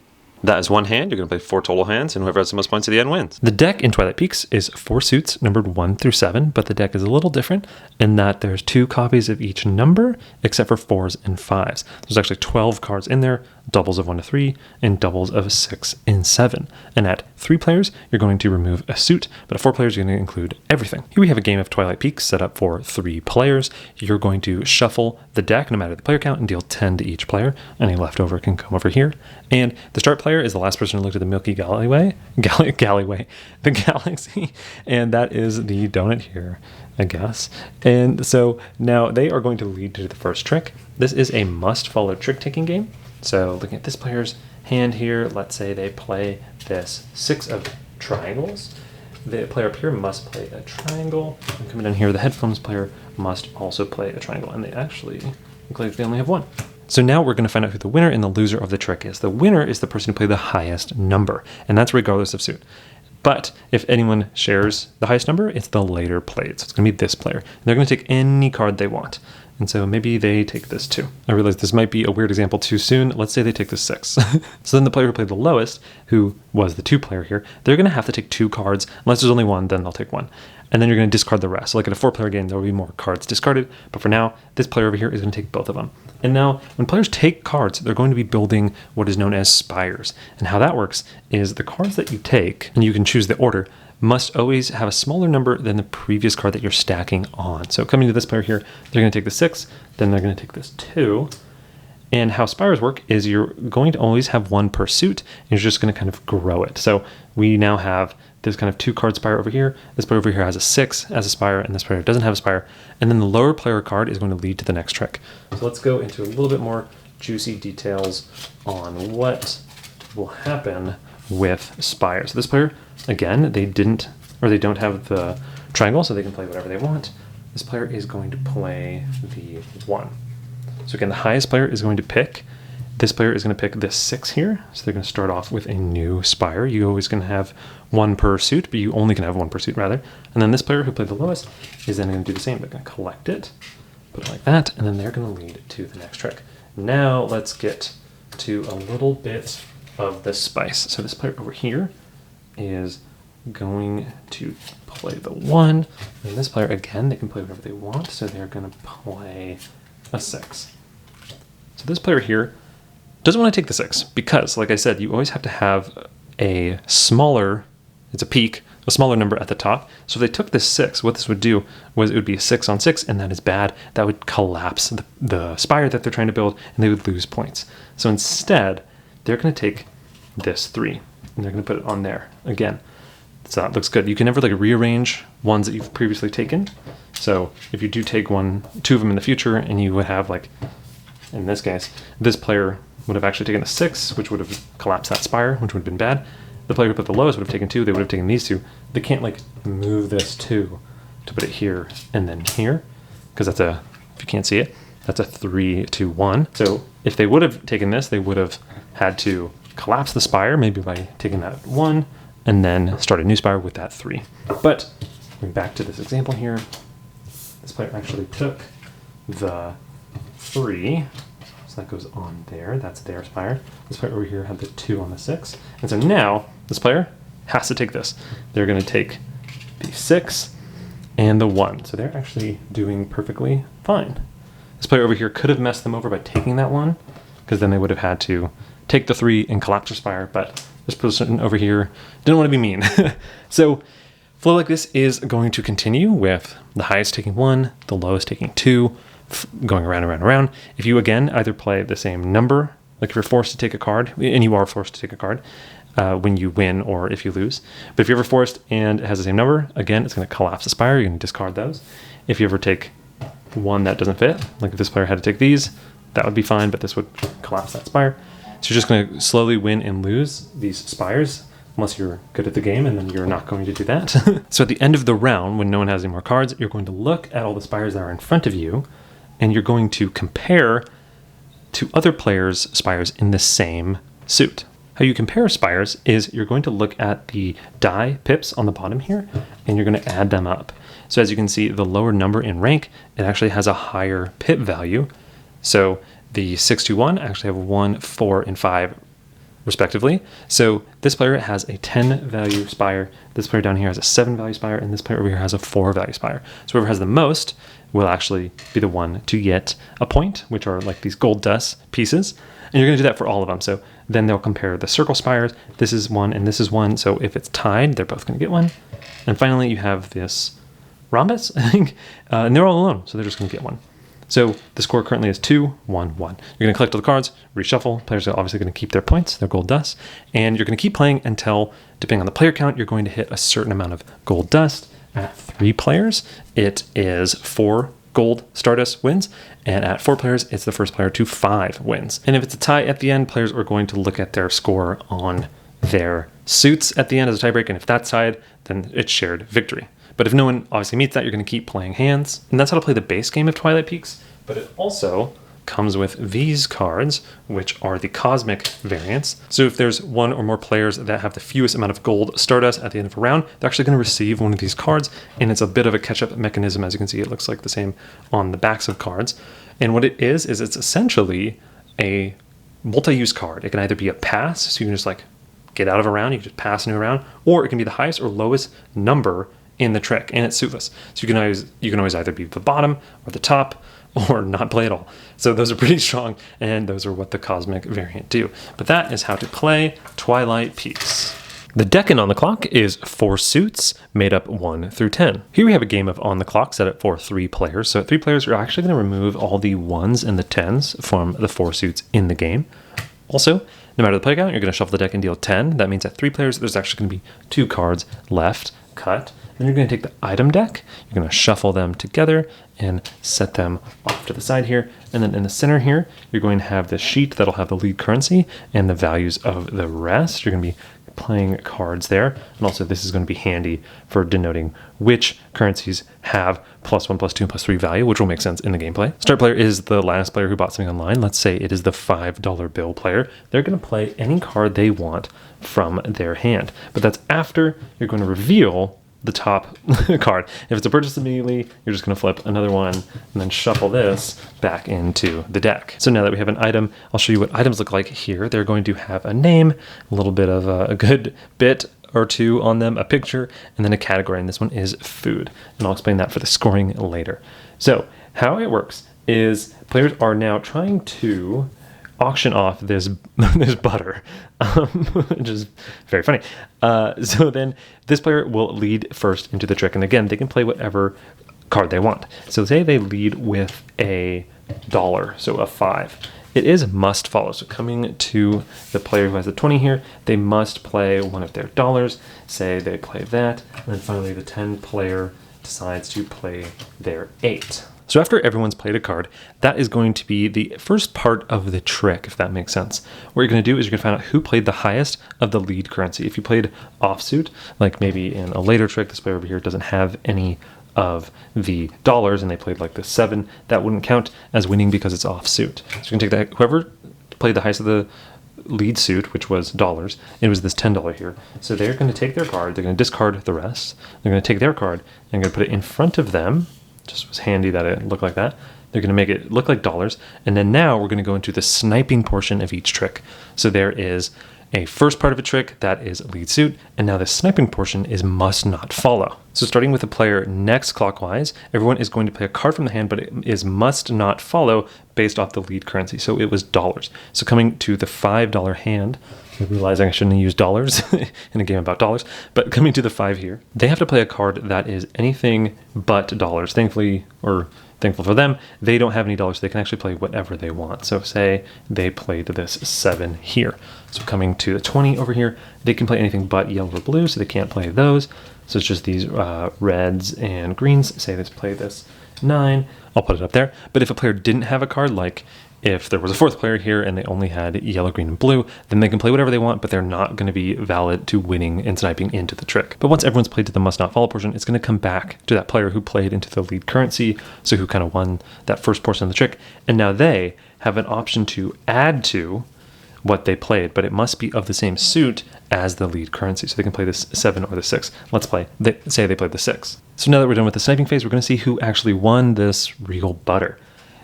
That is 1 hand. You're going to play 4 total hands, and whoever has the most points at the end wins. The deck in TwilightPeaks is 4 suits numbered 1 through 7, but the deck is a little different in that there's 2 copies of each number, except for 4s and 5s. There's actually 12 cards in there, doubles of 1 to 3, and doubles of 6 and 7. And at 3 players, you're going to remove a suit, but at 4 players, you're going to include everything. Here we have a game of TwilightPeaks set up for 3 players. You're going to shuffle the deck, no matter the player count, and deal 10 to each player. Any leftover can come over here. And the start player is the last person to look at the Milky the galaxy, and that is the donut here, I guess. And so now they are going to lead to the first trick. This is a must-follow trick-taking game. So looking at this player's hand here, let's say they play this 6 of triangles. The player up here must play a triangle. And coming down here, the headphones player must also play a triangle, and they actually look like they only have 1. So now we're going to find out who the winner and the loser of the trick is. The winner is the person who played the highest number, and that's regardless of suit. But if anyone shares the highest number, it's the later played. So it's going to be this player. And they're going to take any card they want. And so maybe they take this 2. I realize this might be a weird example too soon. Let's say they take the 6. So then the player who played the lowest, who was the 2-player here, they're going to have to take 2 cards. Unless there's only one, then they'll take 1. And then you're going to discard the rest. So like in a 4-player game, there will be more cards discarded. But for now, this player over here is going to take both of them. And now, when players take cards, they're going to be building what is known as spires. And how that works is the cards that you take, and you can choose the order, must always have a smaller number than the previous card that you're stacking on. So coming to this player here, they're going to take the 6, then they're going to take this 2. And how spires work is you're going to always have 1 per suit, and you're just going to kind of grow it. So we now have this kind of 2-card spire over here. This player over here has a 6 as a spire, and this player doesn't have a spire. And then the lower player card is going to lead to the next trick. So let's go into a little bit more juicy details on what will happen with spires. So this player, again, they don't have the triangle, so they can play whatever they want. This player is going to play the 1. So again, the highest player is going to pick. This player is going to pick this 6 here. So they're going to start off with a new spire. You're always going to have 1 per suit, but you only can have 1 per suit rather. And then this player who played the lowest is then going to do the same. They're going to collect it, put it like that, and then they're going to lead to the next trick. Now let's get to a little bit of the spice. So this player over here is going to play the 1. And this player, again, they can play whatever they want. So they're going to play a 6. So this player here doesn't want to take the 6 because, like I said, you always have to have a smaller, it's a peak, a smaller number at the top. So if they took this 6, what this would do was it would be a 6 on 6, and that is bad. That would collapse the spire that they're trying to build, and they would lose points. So instead, they're going to take this 3, and they're going to put it on there again. So that looks good. You can never like rearrange ones that you've previously taken. So if you do take 2 of them in the future, and you would have like, in this case, this player would have actually taken a 6, which would have collapsed that spire, which would have been bad. The player who put the lowest would have taken 2. They would have taken these 2. They can't like move this 2 to put it here and then here, because that's a, if you can't see it, that's a 3, 2, 1. So if they would have taken this, they would have had to collapse the spire, maybe by taking that 1, and then start a new spire with that 3. But going back to this example here, this player actually took the 3. So that goes on there. That's their spire. This player over here had the 2 on the 6. And so now this player has to take this. They're going to take the 6 and the 1. So they're actually doing perfectly fine. This player over here could have messed them over by taking that 1, because then they would have had to take the 3 and collapse their spire. But this person over here didn't want to be mean. So flow like this is going to continue with the highest taking 1, the lowest taking 2, going around and around and around. If you, again, either play the same number, like if you're forced to take a card, and you are forced to take a card when you win or if you lose. But if you're ever forced and it has the same number, again, it's going to collapse the spire. You're going to discard those. If you ever take one that doesn't fit, like if this player had to take these, that would be fine, but this would collapse that spire. So you're just going to slowly win and lose these spires, unless you're good at the game, and then you're not going to do that. So at the end of the round, when no one has any more cards, you're going to look at all the spires that are in front of you, and you're going to compare to other players' spires in the same suit. How you compare spires is you're going to look at the die pips on the bottom here, and you're going to add them up. So as you can see, the lower number in rank, it actually has a higher pip value. So the 6, 2, 1 actually have 1, 4, and 5 respectively. So this player has a 10 value spire, this player down here has a 7 value spire, and this player over here has a 4 value spire. So whoever has the most will actually be the one to get a point, which are like these gold dust pieces. And you're going to do that for all of them. So then they'll compare the circle spires. This is 1 and this is 1. So if it's tied, they're both going to get 1. And finally, you have this rhombus, I think, and they're all alone. So they're just going to get 1. So the score currently is 2, 1, 1. You're going to collect all the cards, reshuffle. Players are obviously going to keep their points, their gold dust. And you're going to keep playing until, depending on the player count, you're going to hit a certain amount of gold dust. At 3 players, it is 4 gold Stardust wins, and at 4 players, it's the first player to 5 wins. And if it's a tie at the end, players are going to look at their score on their suits at the end as a tiebreak, and if that's tied, then it's shared victory. But if no one obviously meets that, you're going to keep playing hands. And that's how to play the base game of TwilightPeaks, but it also comes with these cards, which are the cosmic variants. So if there's 1 or more players that have the fewest amount of gold Stardust at the end of a round, they're actually going to receive one of these cards, and it's a bit of a catch-up mechanism. As you can see, it looks like the same on the backs of cards. And what it is it's essentially a multi-use card. It can either be a pass, so you can just like get out of a round, you can just pass a new round, or it can be the highest or lowest number in the trick, and it's suitless. So you can always either be the bottom or the top, or not play at all. So those are pretty strong, and those are what the cosmic variant do. But that is how to play TwilightPeaks. The deck in On the Clock is 4 suits made up 1 through 10. Here we have a game of On the Clock set up for 3 players. So at 3 players, you're actually going to remove all the 1s and the 10s from the 4 suits in the game. Also, no matter the play count, you're going to shuffle the deck and deal 10. That means at 3 players, there's actually going to be 2 cards left, cut. Then you're going to take the item deck, you're going to shuffle them together and set them off to the side here. And then in the center here, you're going to have the sheet that'll have the lead currency and the values of the rest. You're going to be playing cards there. And also this is going to be handy for denoting which currencies have +1, +2, +3 value, which will make sense in the gameplay. Start player is the last player who bought something online. Let's say it is the $5 bill player. They're going to play any card they want from their hand. But that's after you're going to reveal the top card. If it's a purchase immediately, you're just going to flip another one and then shuffle this back into the deck. So now that we have an item, I'll show you what items look like here. They're going to have a name, a little bit of a good bit or two on them, a picture, and then a category. And this one is food. And I'll explain that for the scoring later. So how it works is players are now trying to auction off this butter, which is very funny. So then this player will lead first into the trick. And again, they can play whatever card they want. So say they lead with a $, so a 5. It is must follow. So coming to the player who has the 20 here, they must play one of their dollars. Say they play that. And then finally the 10 player decides to play their 8. So after everyone's played a card, that is going to be the first part of the trick, if that makes sense. What you're going to do is you're going to find out who played the highest of the lead currency. If you played offsuit, like maybe in a later trick, this player over here doesn't have any of the dollars and they played like the 7, that wouldn't count as winning because it's offsuit. So you can take that, whoever played the highest of the lead suit, which was dollars, it was this $10 here. So they're going to take their card, they're going to discard the rest, they're going to take their card and going to put it in front of them. Just was handy that it looked like that. They're going to make it look like dollars. And then now we're going to go into the sniping portion of each trick. So there is a first part of a trick that is lead suit. And now the sniping portion is must not follow. So starting with the player next clockwise, everyone is going to play a card from the hand, but it is must not follow based off the lead currency. So it was dollars. So coming to the $5 hand, I'm realizing I shouldn't have used dollars in a game about dollars, but coming to the 5 here, they have to play a card that is anything but dollars. Thankfully, or thankful for them, they don't have any dollars. So they can actually play whatever they want. So say they played this 7 here. So coming to the 20 over here, they can play anything but yellow or blue, so they can't play those. So it's just these reds and greens. Say let's play this 9. I'll put it up there. But if a player didn't have a card, like if there was a 4th player here and they only had yellow, green, and blue, then they can play whatever they want, but they're not going to be valid to winning and sniping into the trick. But once everyone's played to the must not follow portion, it's going to come back to that player who played into the lead currency, so who kind of won that first portion of the trick. And now they have an option to add to what they played, but it must be of the same suit as the lead currency. So they can play this 7 or the 6. Let's say they played the 6. So now that we're done with the sniping phase, we're going to see who actually won this real butter.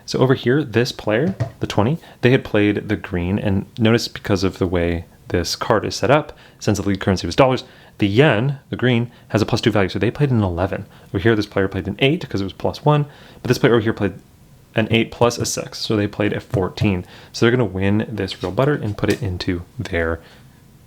So over here, this player, the 20, they had played the green, and notice because of the way this card is set up, since the lead currency was dollars, the yen, the green, has a +2 value, so they played an 11. Over here, this player played an 8 because it was +1, but this player over here played an 8 plus a 6, so they played a 14. So they're going to win this real butter and put it into their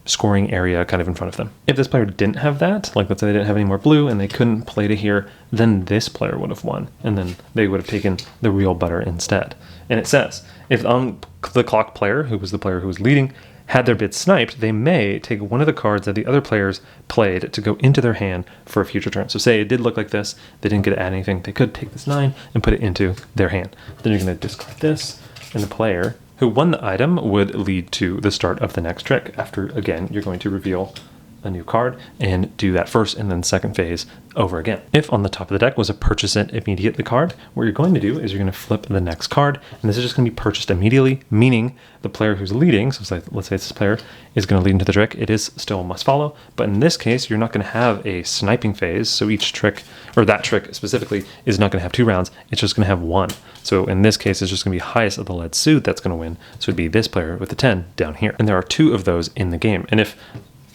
scoring area kind of in front of them. If this player didn't have that, like let's say they didn't have any more blue and they couldn't play to here, then this player would have won, and then they would have taken the real butter instead. And it says, if on the clock player, who was the player who was leading, had their bid sniped, they may take one of the cards that the other players played to go into their hand for a future turn. So say it did look like this, they didn't get to add anything, they could take this 9 and put it into their hand. Then you're going to discard this, and the player who won the item would lead to the start of the next trick. After, again, you're going to reveal a new card and do that first and then second phase over again. If on the top of the deck was a purchase it immediately card, what you're going to do is you're going to flip the next card, and this is just going to be purchased immediately, meaning the player who's leading, so let's say this player is going to lead into the trick, it is still a must follow, but in this case, you're not going to have a sniping phase, so each trick, or that trick specifically, is not going to have 2 rounds, it's just going to have 1. So in this case, it's just going to be highest of the lead suit that's going to win, so it'd be this player with the 10 down here. And there are 2 of those in the game, and if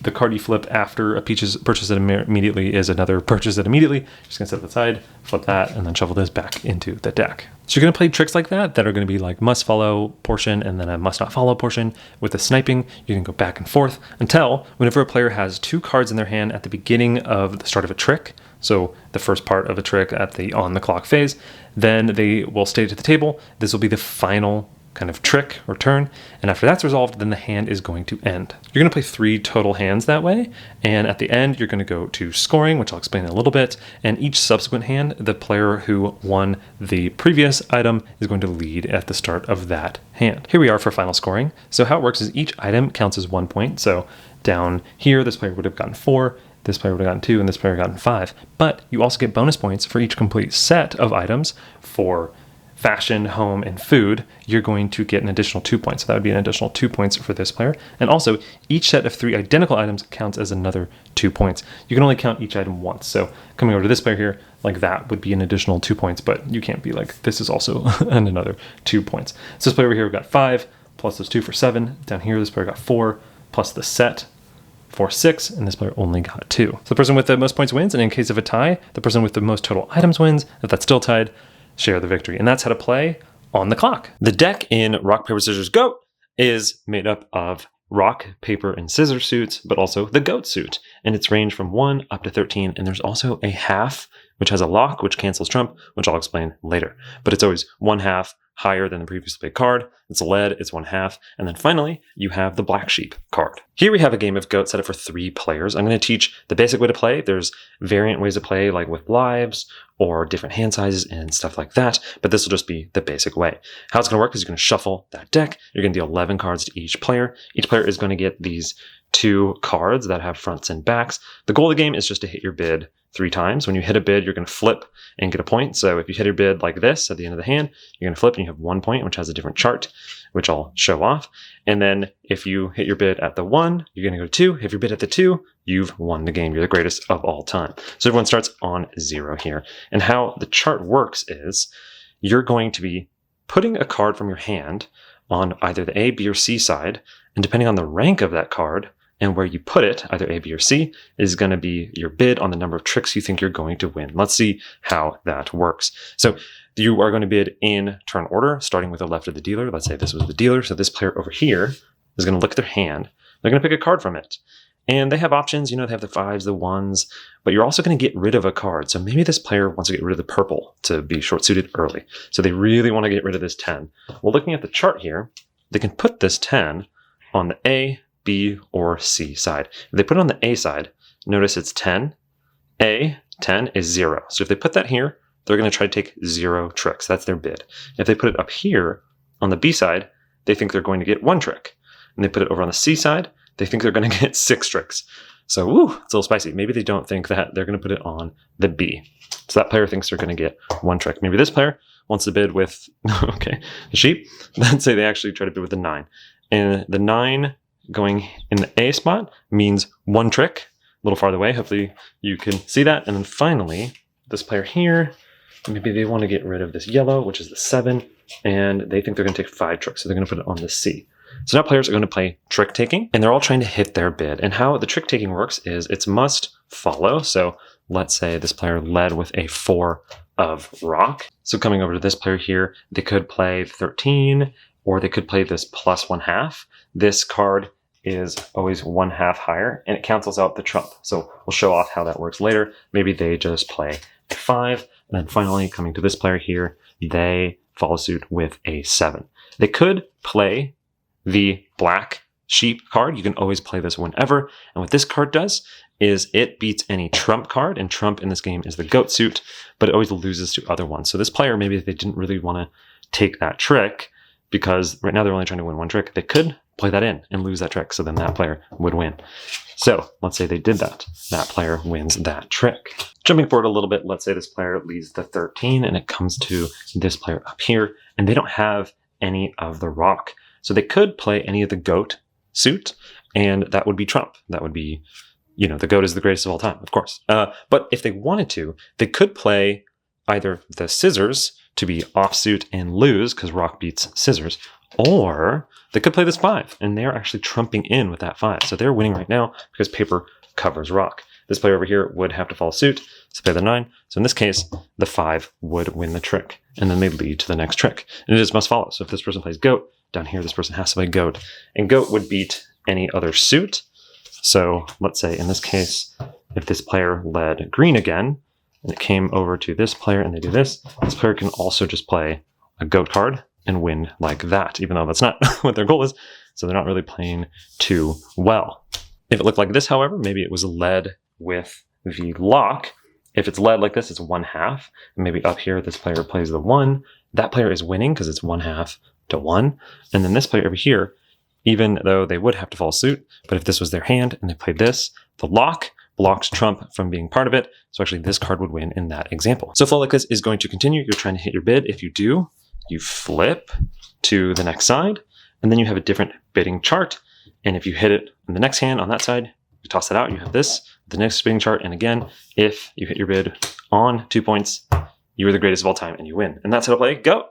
the card you flip after a Peaches purchase it immediately is another purchase it immediately. Just gonna set it aside, flip that, and then shuffle this back into the deck. So you're gonna play tricks like that are gonna be like must follow portion and then a must not follow portion. With the sniping, you can go back and forth until whenever a player has 2 cards in their hand at the beginning of the start of a trick, so the first part of a trick at the on the clock phase, then they will stay to the table. This will be the final kind of trick or turn, and after that's resolved, then the hand is going to end. You're going to play 3 total hands that way, and at the end you're going to go to scoring, which I'll explain in a little bit, and each subsequent hand, the player who won the previous item is going to lead at the start of that hand. Here we are for final scoring. So how it works is each item counts as 1 point. So down here this player would have gotten 4, this player would have gotten 2, and this player gotten 5. But you also get bonus points for each complete set of items. For fashion, home, and food, you're going to get an additional 2 points. So that would be an additional 2 points for this player. And also, each set of 3 identical items counts as another 2 points. You can only count each item once. So coming over to this player here, like that would be an additional 2 points, but you can't be like, this is also another 2 points. So this player over here got 5, plus those 2 for 7. Down here, this player got 4, plus the set for 6, and this player only got 2. So the person with the most points wins, and in case of a tie, the person with the most total items wins. If that's still tied, share the victory. And that's how to play on the clock. The deck in Rock, Paper, Scissors, Goat is made up of rock, paper, and scissors suits, but also the goat suit. And it's ranged from 1 up to 13. And there's also a half, which has a lock, which cancels trump, which I'll explain later. But it's always 1/2 higher than the previously played card. It's lead, it's 1/2. And then finally, you have the Black Sheep card. Here we have a game of Goat set up for 3 players. I'm going to teach the basic way to play. There's variant ways to play, like with lives or different hand sizes and stuff like that. But this will just be the basic way. How it's going to work is you're going to shuffle that deck. You're going to deal 11 cards to each player. Each player is going to get these 2 cards that have fronts and backs. The goal of the game is just to hit your bid 3 times. When you hit a bid, you're going to flip and get a point. So if you hit your bid like this at the end of the hand, you're going to flip and you have 1 point, which has a different chart, which I'll show off. And then if you hit your bid at the 1, you're going to go to 2. If your bid at the 2, you've won the game. You're the greatest of all time. So everyone starts on 0 here. And how the chart works is you're going to be putting a card from your hand on either the A, B, or C side. And depending on the rank of that card, and where you put it, either A, B, or C, is going to be your bid on the number of tricks you think you're going to win. Let's see how that works. So you are going to bid in turn order, starting with the left of the dealer. Let's say this was the dealer. So this player over here is going to look at their hand. They're going to pick a card from it. And they have options. You know, they have the 5s, the 1s, but you're also going to get rid of a card. So maybe this player wants to get rid of the purple to be short-suited early. So they really want to get rid of this 10. Well, looking at the chart here, they can put this 10 on the A, B, or C side. If they put it on the A side, notice it's 10. A, 10 is 0. So if they put that here, they're going to try to take 0 tricks. That's their bid. If they put it up here on the B side, they think they're going to get 1 trick. And they put it over on the C side, they think they're going to get 6 tricks. So, woo, it's a little spicy. Maybe they don't think that. They're going to put it on the B. So that player thinks they're going to get 1 trick. Maybe this player wants to bid with, okay, the sheep. Let's say they actually try to bid with the 9. And the 9 going in the A spot means 1 trick, a little farther away. Hopefully you can see that. And then finally, this player here, maybe they want to get rid of this yellow, which is the 7, and they think they're going to take 5 tricks. So they're going to put it on the C. So now players are going to play trick taking, and they're all trying to hit their bid. And how the trick taking works is it's must follow. So let's say this player led with a 4 of rock. So coming over to this player here, they could play 13, or they could play this plus 1/2. This card is always 1/2 higher, and it cancels out the trump. So we'll show off how that works later. Maybe they just play a 5, and then finally coming to this player here, they follow suit with a 7. They could play the Black Sheep card. You can always play this whenever. And what this card does is it beats any trump card, and trump in this game is the goat suit, but it always loses to other ones. So this player, maybe they didn't really want to take that trick because right now they're only trying to win 1 trick. They could play that in and lose that trick, so then that player would win. So let's say they did that. That player wins that trick. Jumping forward a little bit, let's say this player leads the 13 and it comes to this player up here, and they don't have any of the rock. So they could play any of the goat suit, and that would be trump. That would be, you know, the goat is the greatest of all time, of course. But if they wanted to, they could play either the scissors to be offsuit and lose, because rock beats scissors, Or they could play this 5, and they're actually trumping in with that 5. So they're winning right now because paper covers rock. This player over here would have to follow suit, so play the 9. So in this case, the 5 would win the trick, and then they lead to the next trick. And it is must follow. So if this person plays goat, down here this person has to play goat. And goat would beat any other suit. So let's say in this case, if this player led green again, and it came over to this player and they do this player can also just play a goat card and win like that, even though that's not what their goal is. So they're not really playing too well. If it looked like this, however, maybe it was led with the lock. If it's led like this, it's 1/2. And maybe up here, this player plays the 1. That player is winning because it's 1/2 to 1. And then this player over here, even though they would have to follow suit, but if this was their hand and they played this, the lock blocks trump from being part of it. So actually this card would win in that example. So flow like this is going to continue. You're trying to hit your bid. If you do, you flip to the next side, and then you have a different bidding chart. And if you hit it in the next hand on that side, you toss it out, you have this, the next bidding chart. And again, if you hit your bid on 2 points, you are the greatest of all time and you win. And that's how to play goat.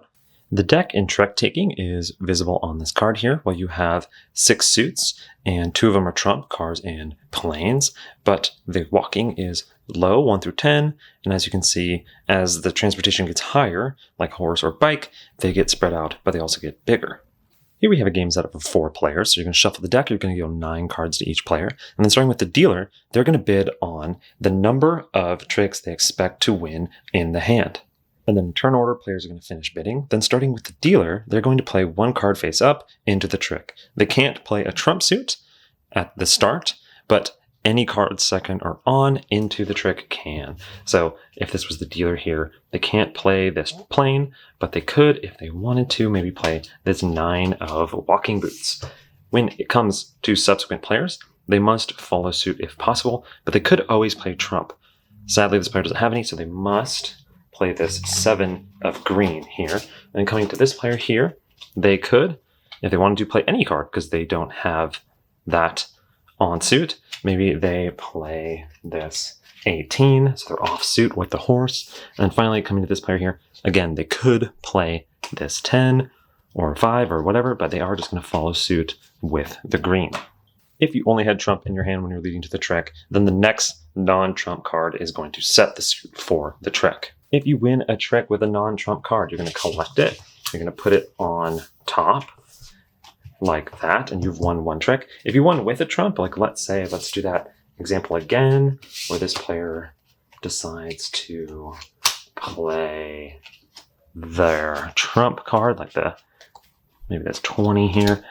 The deck in TrekTaking is visible on this card here, where you have 6 suits, and 2 of them are trump, cards, and planes. But the walking is low, 1 through 10, and as you can see, as the transportation gets higher, like horse or bike, they get spread out, but they also get bigger. Here we have a game set up of 4 players, so you're going to shuffle the deck, you're going to go 9 cards to each player, and then starting with the dealer, they're going to bid on the number of tricks they expect to win in the hand. And then in turn order, players are going to finish bidding. Then starting with the dealer, they're going to play 1 card face up into the trick. They can't play a trump suit at the start, but any cards second or on into the trick can. So if this was the dealer here, they can't play this plane, but they could, if they wanted to, maybe play this 9 of walking boots. When it comes to subsequent players, they must follow suit if possible, but they could always play trump. Sadly, this player doesn't have any, so they must play this 7 of green here. And coming to this player here, they could, if they wanted to, play any card because they don't have that on suit. Maybe they play this 18, so they're off suit with the horse. And then finally, coming to this player here, again, they could play this 10 or 5 or whatever, but they are just going to follow suit with the green. If you only had trump in your hand when you're leading to the trick, then the next non-trump card is going to set the suit for the trick. If you win a trick with a non-trump card, you're going to collect it. You're going to put it on top like that, and you've won 1 trick. If you won with a trump, like let's do that example again, where this player decides to play their trump card, like maybe that's 20 here.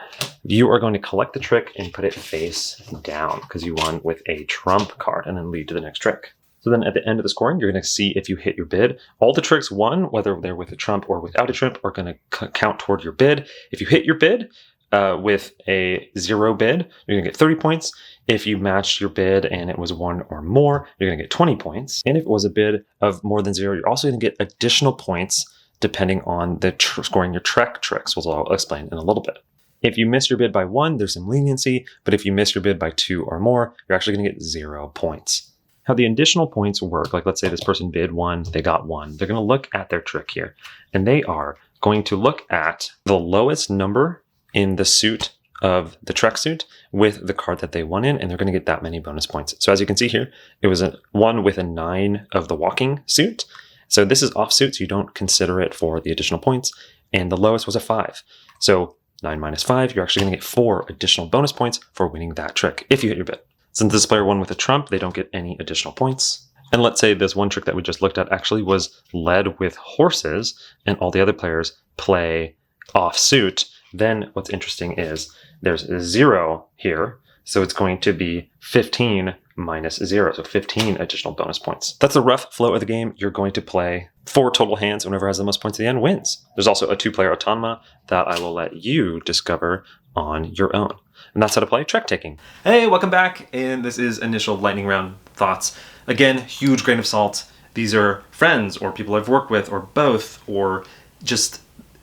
You are going to collect the trick and put it face down because you won with a trump card and then lead to the next trick. So then at the end of the scoring, you're going to see if you hit your bid. All the tricks won, whether they're with a trump or without a trump, are going to count toward your bid. If you hit your bid with a 0 bid, you're going to get 30 points. If you matched your bid and it was 1 or more, you're going to get 20 points. And if it was a bid of more than 0, you're also going to get additional points depending on the scoring your Trek tricks, which I'll explain in a little bit. If you miss your bid by 1, there's some leniency, but if you miss your bid by 2 or more, you're actually going to get 0 points. How the additional points work, like let's say this person bid 1, they got 1. They're going to look at their trick here, and they are going to look at the lowest number in the suit of the Trek suit with the card that they won in, and they're going to get that many bonus points. So as you can see here, it was a 1 with a 9 of the walking suit. So this is off suit, so you don't consider it for the additional points, and the lowest was a 5. So 9 minus 5, you're actually going to get 4 additional bonus points for winning that trick if you hit your bid. Since this player won with a trump, they don't get any additional points. And let's say this one trick that we just looked at actually was led with horses, and all the other players play off suit. Then what's interesting is there's a 0 here, so it's going to be 15 minus 0, so 15 additional bonus points. That's the rough flow of the game. You're going to play 4 total hands, and whoever has the most points at the end wins. There's also a 2-player autonoma that I will let you discover on your own. And that's how to play TrekTaking. Hey, welcome back, and this is initial lightning round thoughts. Again, huge grain of salt. These are friends or people I've worked with or both, or just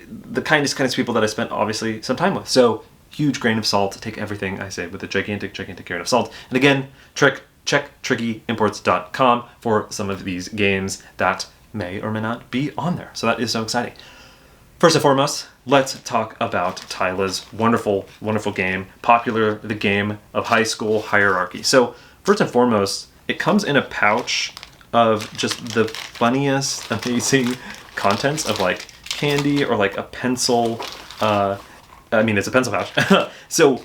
the kindest people that I spent obviously some time with. So huge grain of salt. Take everything I say with a gigantic grain of salt. And again, check TrickyImports.com for some of these games that may or may not be on there. So that is so exciting. First and foremost, let's talk about Tila's wonderful, wonderful game. Popular, the game of high school hierarchy. So first and foremost, it comes in a pouch of just the funniest, amazing contents of like candy or like a pencil. I mean, it's a pencil pouch. So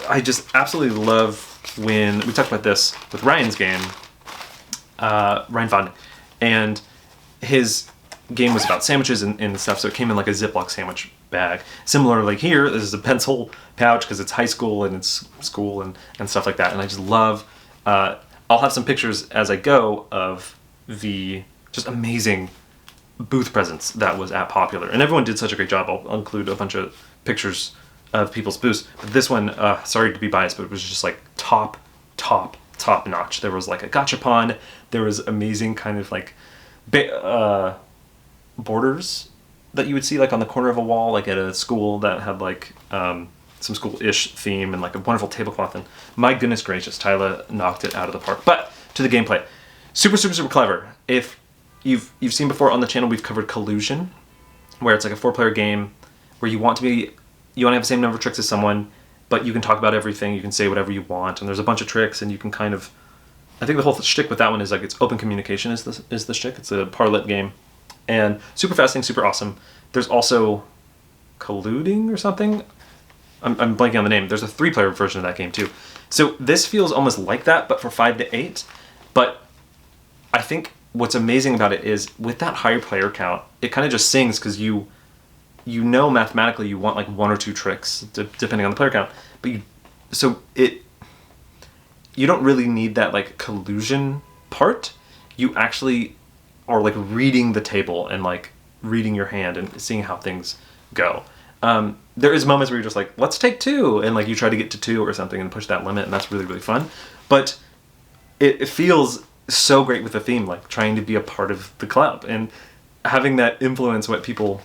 I just absolutely love when we talked about this with Ryan's game, Ryan Fond, and his game was about sandwiches and stuff, so it came in like a Ziploc sandwich bag. Similarly here, this is a pencil pouch because it's high school and it's school and stuff like that. And I just love, I'll have some pictures as I go of the just amazing booth presence that was at Popular. And everyone did such a great job. I'll include a bunch of pictures of people's booths. But this one, sorry to be biased, but it was just like top notch. There was like a gachapon. There was amazing kind of like borders that you would see like on the corner of a wall, like at a school that had like some school-ish theme and like a wonderful tablecloth. And my goodness gracious, Tila knocked it out of the park. But to the gameplay, super clever. If you've seen before on the channel, we've covered Collusion, where it's like a 4-player game where you want to have the same number of tricks as someone, but you can talk about everything, you can say whatever you want, and there's a bunch of tricks, and you can kind of, I think the whole shtick with that one is like it's open communication is the shtick. It's a parlet game. And super fascinating, super awesome. There's also Colluding or something. I'm blanking on the name. There's a 3-player version of that game too. So this feels almost like that, but for 5 to 8. But I think what's amazing about it is with that higher player count, it kind of just sings because you know mathematically you want like 1 or 2 tricks depending on the player count. But you don't really need that like collusion part. You actually are like reading the table and like reading your hand and seeing how things go. There is moments where you're just like, let's take 2, and like you try to get to 2 or something and push that limit, and that's really, really fun. But it feels so great with the theme, like trying to be a part of the club and having that influence what people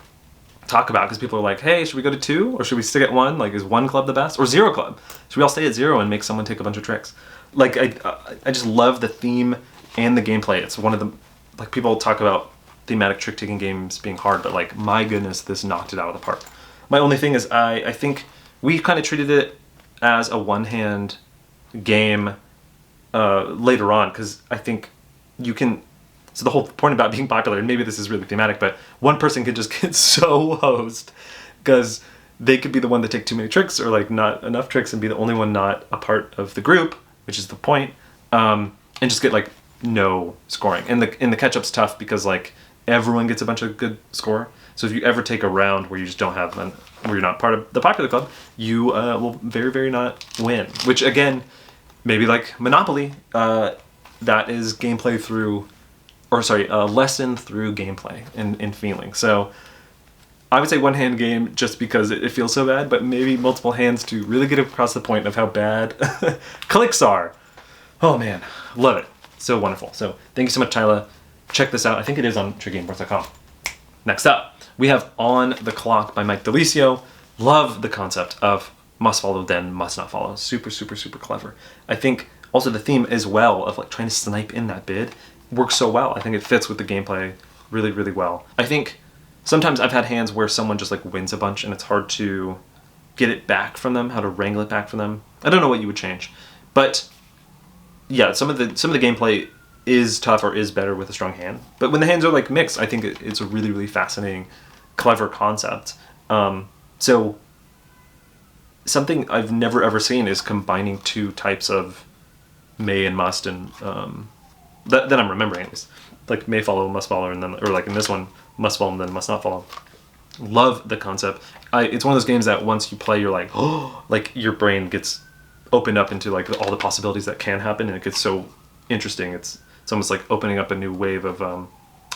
talk about, because people are like, hey, should we go to 2 or should we stick at 1? Like, is 1 club the best, or 0 club? Should we all stay at 0 and make someone take a bunch of tricks? Like I just love the theme and the gameplay. It's one of the, like, people talk about thematic trick-taking games being hard, but like, my goodness, this knocked it out of the park. My only thing is I think we kind of treated it as a one-hand game later on, because I think you can, so the whole point about being popular, and maybe this is really thematic, but one person could just get so hosed because they could be the one that take too many tricks or like not enough tricks and be the only one not a part of the group, which is the point, and just get like no scoring. And the catch-up's tough because like everyone gets a bunch of good score. So if you ever take a round where you just don't have where you're not part of the popular club, you will very, very not win. Which again, maybe like Monopoly, that is gameplay through, or sorry, lesson through gameplay and feeling. So I would say one-hand game just because it feels so bad, but maybe multiple hands to really get across the point of how bad clicks are. Oh man, love it. So wonderful. So thank you so much, Tila. Check this out. I think it is on TrickGameBoards.com. Next up, we have On the Clock by Mike Delisio. Love the concept of must follow, then must not follow. Super, super, super clever. I think also the theme as well of like trying to snipe in that bid works so well. I think it fits with the gameplay really, really well. I think sometimes I've had hands where someone just like wins a bunch and it's hard to get it back from them, how to wrangle it back from them. I don't know what you would change, but yeah, some of the gameplay is tough or is better with a strong hand. But when the hands are like mixed, I think it's a really, really fascinating, clever concept. So something I've never ever seen is combining 2 types of may and must, and that I'm remembering at least. Like may follow, must follow, and then, or like in this one, must follow and then must not follow. Love the concept. It's one of those games that once you play, you're like, oh, like your brain gets opened up into like all the possibilities that can happen, and it gets so interesting. It's almost like opening up a new wave of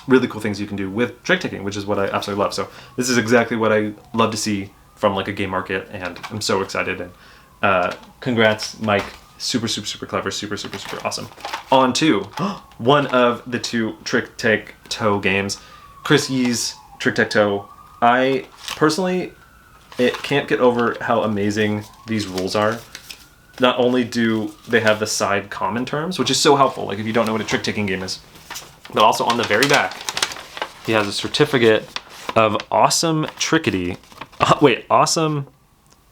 really cool things you can do with trick taking, which is what I absolutely love. So this is exactly what I love to see from like a game market, and I'm so excited. And congrats, Mike. Super, super, super clever. Super, super, super awesome. On to one of the 2 TrickTacToe games, Chris Yee's TrickTacToe. I personally can't get over how amazing these rules are. Not only do they have the side common terms, which is so helpful, like if you don't know what a trick-taking game is, but also on the very back, he has a certificate of awesome trickety. Awesome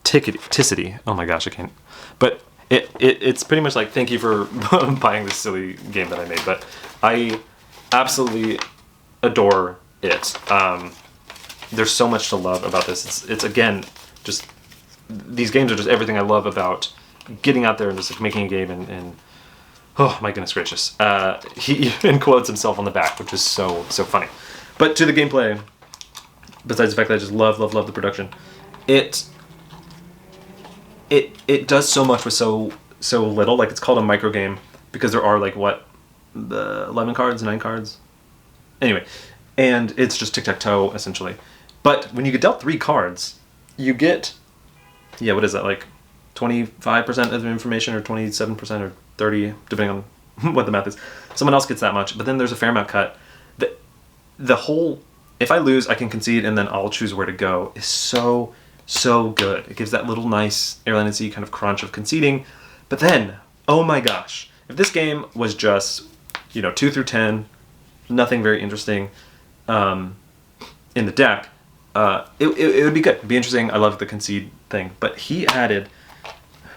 ticketicity. Oh my gosh, I can't. But it's pretty much like, thank you for buying this silly game that I made. But I absolutely adore it. There's so much to love about this. It's again, just these games are just everything I love about getting out there and just like making a game and oh my goodness gracious. He even quotes himself on the back, which is so funny. But to the gameplay, besides the fact that I just love the production, it does so much with so little. Like, it's called a micro game because there are like the 11 cards, 9 cards. Anyway, and it's just tic-tac-toe essentially. But when you get dealt 3 cards, you get, what is that, like 25% of the information, or 27% or 30, depending on what the math is. Someone else gets that much, but then there's a fair amount cut. The whole, if I lose, I can concede and then I'll choose where to go, is so good. It gives that little nice airline and sea kind of crunch of conceding. But then, oh my gosh, if this game was just, 2 through 10, nothing very interesting in the deck, it would be good. It'd be interesting. I love the concede thing. But he added,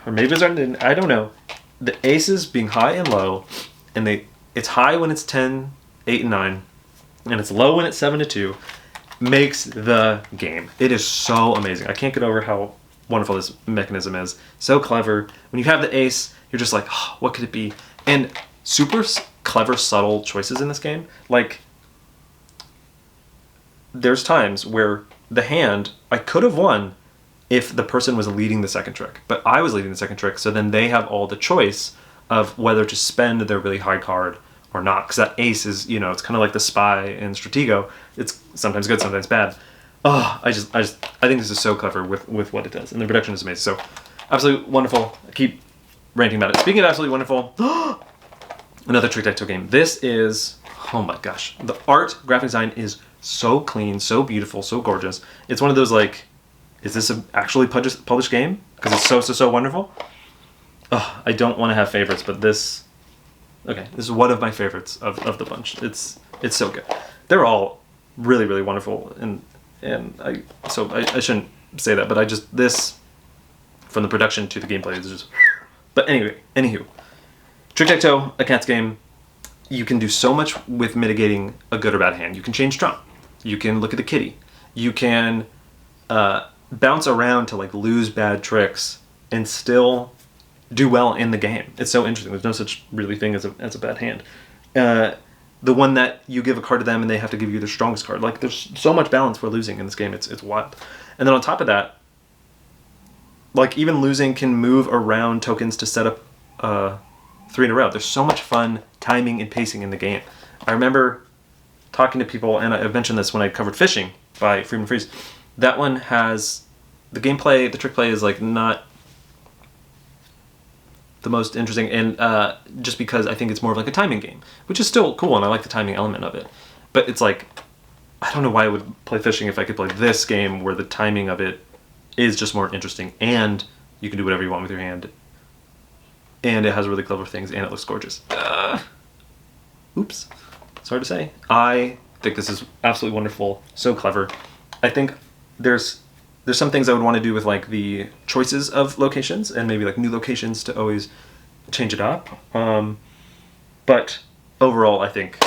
or maybe it's didn't, I don't know, the aces being high and low, and it's high when it's 10, 8, and 9, and it's low when it's 7 to 2, makes the game. It is so amazing. I can't get over how wonderful this mechanism is. So clever. When you have the ace, you're just like, oh, what could it be? And super clever, subtle choices in this game. Like, there's times where the hand, I could have won if the person was leading the second trick, but I was leading the second trick, so then they have all the choice of whether to spend their really high card or not, because that ace is, it's kind of like the spy in Stratego. It's sometimes good, sometimes bad. Oh, I think this is so clever with what it does, and the production is amazing. So, absolutely wonderful. I keep ranting about it. Speaking of absolutely wonderful, another tic-tac-toe game. This is, oh my gosh, the art, graphic design is so clean, so beautiful, so gorgeous. It's one of those like, is this an actually published game? Because it's so wonderful. Oh, I don't want to have favorites, but this is one of my favorites of the bunch. It's so good. They're all really wonderful, and I shouldn't say that, but this, from the production to the gameplay, is just. But anyway, anywho, TrickTacToe, a cat's game. You can do so much with mitigating a good or bad hand. You can change trump. You can look at the kitty. You can bounce around to like lose bad tricks and still do well in the game. It's so interesting. There's no such really thing as a bad hand. The one that you give a card to them and they have to give you their strongest card. Like, there's so much balance for losing in this game. It's wild. And then on top of that, like, even losing can move around tokens to set up 3 in a row. There's so much fun timing and pacing in the game. I remember talking to people, and I've mentioned this when I covered Fishing by Freeman Freeze. That one has the gameplay, the trick play is like not the most interesting, and just because I think it's more of like a timing game, which is still cool, and I like the timing element of it. But it's like, I don't know why I would play Fishing if I could play this game where the timing of it is just more interesting, and you can do whatever you want with your hand, and it has really clever things, and it looks gorgeous. Oops. It's hard to say. I think this is absolutely wonderful, so clever. I think there's some things I would want to do with like the choices of locations, and maybe like new locations to always change it up. But overall, I think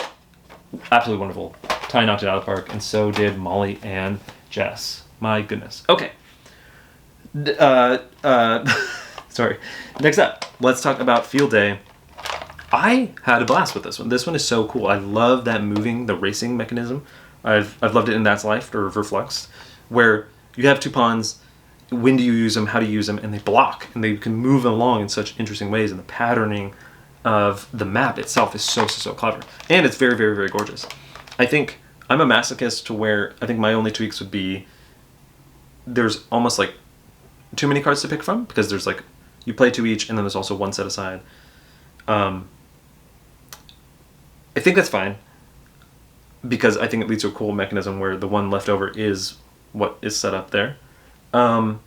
absolutely wonderful. Ty knocked it out of the park, and so did Molly and Jess. My goodness. Okay. Sorry. Next up, let's talk about FieldDay. I had a blast with this one. This one is so cool. I love that the racing mechanism. I've loved it in That's Life or Verflux, where you have 2 pawns. When do you use them? How do you use them? And they block, and they can move along in such interesting ways. And the patterning of the map itself is so clever, and it's very gorgeous. I think I'm a masochist to where I think my only tweaks would be there's almost like too many cards to pick from, because there's like you play 2 each, and then there's also 1 set aside. I think that's fine, because I think it leads to a cool mechanism where the 1 left over is what is set up there. But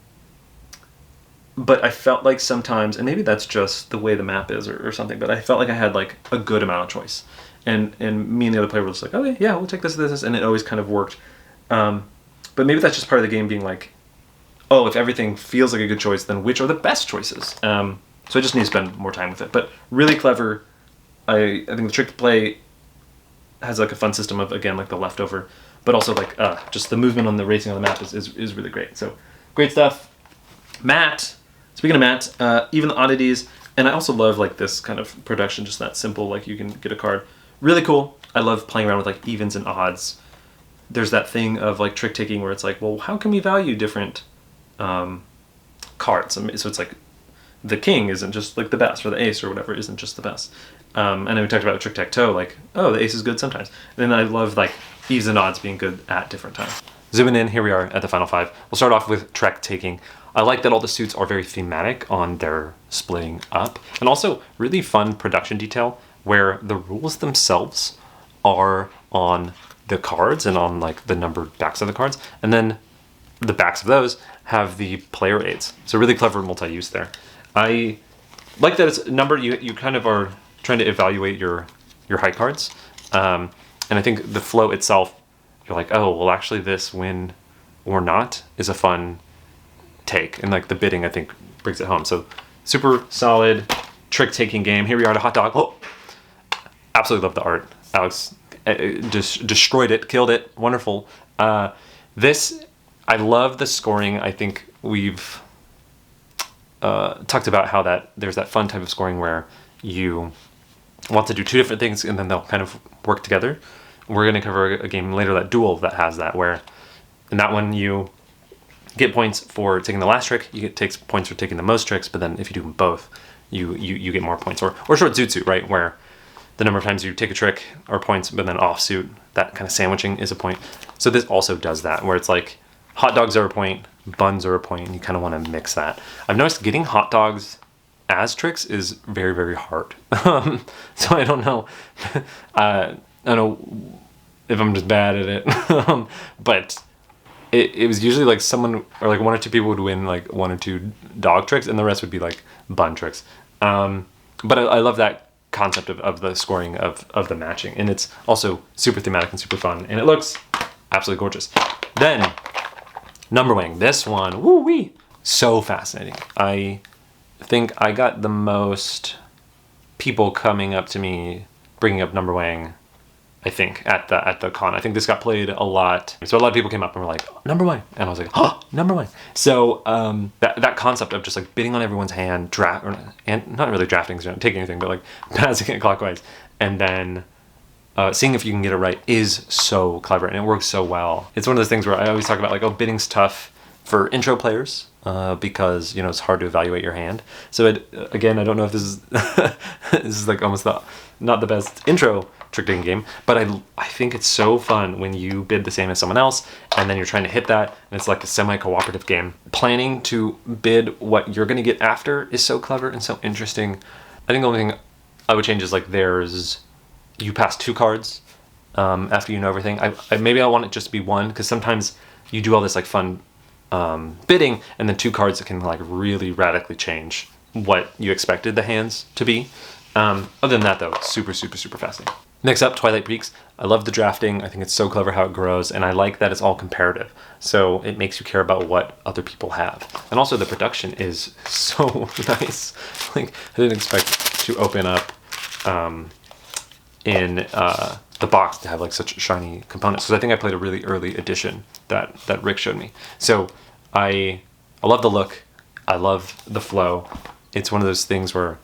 I felt like sometimes, and maybe that's just the way the map is or something, but I felt like I had like a good amount of choice. And me and the other player were just like, okay, yeah, we'll take this, and it always kind of worked But maybe that's just part of the game being like, oh, if everything feels like a good choice, then which are the best choices? So I just need to spend more time with it. But really clever. I think the trick to play has like a fun system of, again, like the leftover, but also like just the movement on the racing on the map is really great. So great stuff. Matt, speaking of Matt, Even the Oddities, and I also love like this kind of production, just that simple, like you can get a card. Really cool. I love playing around with like evens and odds. There's that thing of like trick taking where it's like, well, how can we value different cards? So it's like the king isn't just like the best, or the ace or whatever isn't just the best. And then we talked about TrickTacToe, like, oh, the ace is good sometimes. And then I love like evens and odds being good at different times. Zooming in, here we are at the final five. We'll start off with TrekTaking. I like that all the suits are very thematic on their splitting up, and also really fun production detail where the rules themselves are on the cards and on like the numbered backs of the cards, and then the backs of those have the player aids. So really clever multi-use there. I like that it's numbered. You kind of are trying to evaluate your high cards, and I think the flow itself, you're like, oh, well, actually this win or not is a fun take, and like the bidding I think brings it home. So super solid trick taking game. Here we are at HotDog. Oh, absolutely love the art. Alex just destroyed it, killed it, wonderful. This, I love the scoring. I think we've talked about how that there's that fun type of scoring where you want to do two different things and then they'll kind of work together. We're going to cover a game later, that Duel, that has that, where in that one you get points for taking the last trick, you takes points for taking the most tricks, but then if you do them both, you get more points. Or short Zutsu, right, where the number of times you take a trick are points, but then offsuit, that kind of sandwiching is a point. So this also does that, where it's like hot dogs are a point, buns are a point, and you kind of want to mix that. I've noticed getting hot dogs as tricks is very, very hard. So I don't know. I don't know if I'm just bad at it. But it was usually like someone, or like one or two people would win like one or two dog tricks, and the rest would be like bun tricks. But I love that concept of the scoring of the matching. And it's also super thematic and super fun. And it looks absolutely gorgeous. Then, Numberwang. This one, woo-wee, so fascinating. I think I got the most people coming up to me bringing up Numberwang, I think, at the con. I think this got played a lot. So a lot of people came up and were like, Numberwang. And I was like, oh, Numberwang. So that concept of just like bidding on everyone's hand, and not really drafting, so you don't take anything, but like passing it clockwise, and then seeing if you can get it right is so clever, and it works so well. It's one of those things where I always talk about like, oh, bidding's tough for intro players because, you know, it's hard to evaluate your hand. So again, I don't know if this is this is like almost not the best intro trick taking game, but I think it's so fun when you bid the same as someone else and then you're trying to hit that, and it's like a semi-cooperative game. Planning to bid what you're going to get after is so clever and so interesting. I think the only thing I would change is like you pass two cards after you know everything. Maybe I want it just to be one, because sometimes you do all this like fun bidding, and then two cards that can like really radically change what you expected the hands to be. Other than that though, it's super, super, super fascinating. Next up, TwilightPeaks. I love the drafting. I think it's so clever how it grows, and I like that it's all comparative. So it makes you care about what other people have. And also the production is so nice. Like, I didn't expect to open up in the box to have like such shiny components, because I think I played a really early edition that Rick showed me. So I love the look. I love the flow. It's one of those things where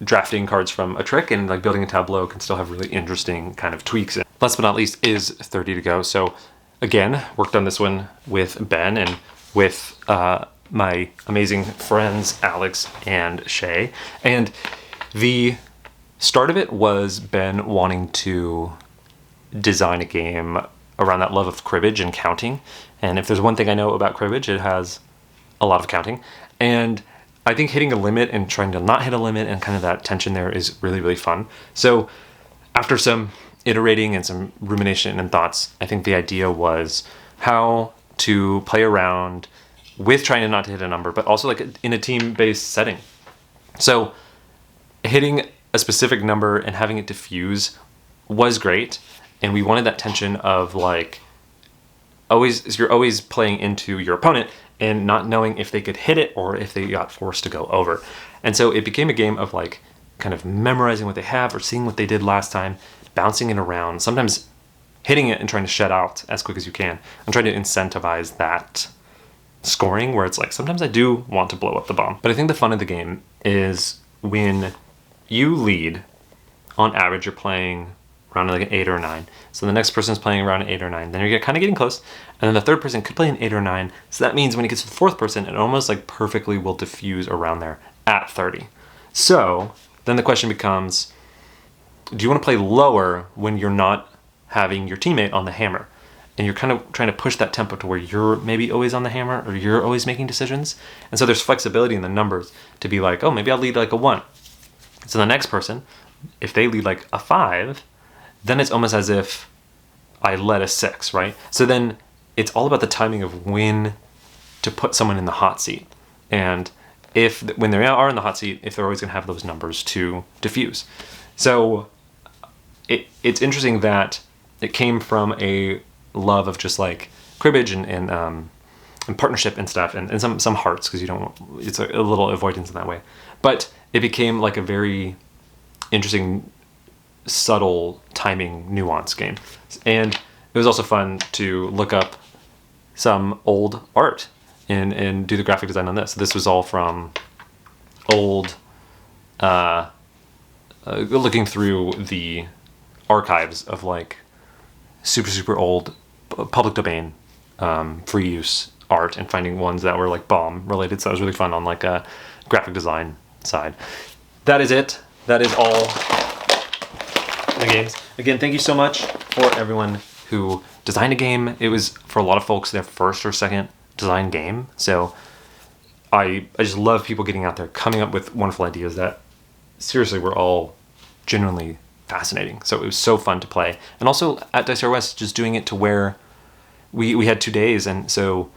drafting cards from a trick and like building a tableau can still have really interesting kind of tweaks. And last but not least is 30 to go. So again, worked on this one with Ben and with my amazing friends Alex and Shay. And the start of it was Ben wanting to design a game around that love of cribbage and counting. And if there's one thing I know about cribbage, it has a lot of counting. And I think hitting a limit and trying to not hit a limit and kind of that tension there is really, really fun. So after some iterating and some rumination and thoughts, I think the idea was how to play around with trying to not to hit a number, but also like in a team-based setting. So hitting a specific number and having it diffuse was great. And we wanted that tension of like you're always playing into your opponent and not knowing if they could hit it or if they got forced to go over. And so it became a game of like kind of memorizing what they have or seeing what they did last time, bouncing it around, sometimes hitting it and trying to shut out as quick as you can. I'm trying to incentivize that scoring where it's like, sometimes I do want to blow up the bomb. But I think the fun of the game is when you lead, on average, you're playing around like an 8 or 9. So the next person's playing around an 8 or 9. Then you're kind of getting close. And then the third person could play an 8 or 9. So that means when it gets to the fourth person, it almost like perfectly will diffuse around there at 30. So then the question becomes, do you want to play lower when you're not having your teammate on the hammer? And you're kind of trying to push that tempo to where you're maybe always on the hammer or you're always making decisions. And so there's flexibility in the numbers to be like, oh, maybe I'll lead like a 1. So the next person, if they lead like a 5, then it's almost as if I led a 6, right? So then it's all about the timing of when to put someone in the hot seat. And when they are in the hot seat, if they're always going to have those numbers to diffuse. So it's interesting that it came from a love of just like cribbage and partnership and stuff, and some hearts, because it's a little avoidance in that way. But it became like a very interesting, subtle timing nuance game. And it was also fun to look up some old art and do the graphic design on this. So this was all from old, looking through the archives of like super old public domain free use art and finding ones that were like bomb related. So that was really fun on like a graphic design side. That is it. That is all the games. Again, thank you so much for everyone who designed a game. It was, for a lot of folks, their first or second design game. So I just love people getting out there, coming up with wonderful ideas that seriously were all genuinely fascinating. So it was so fun to play. And also at Dice West, just doing it to where we had 2 days, and so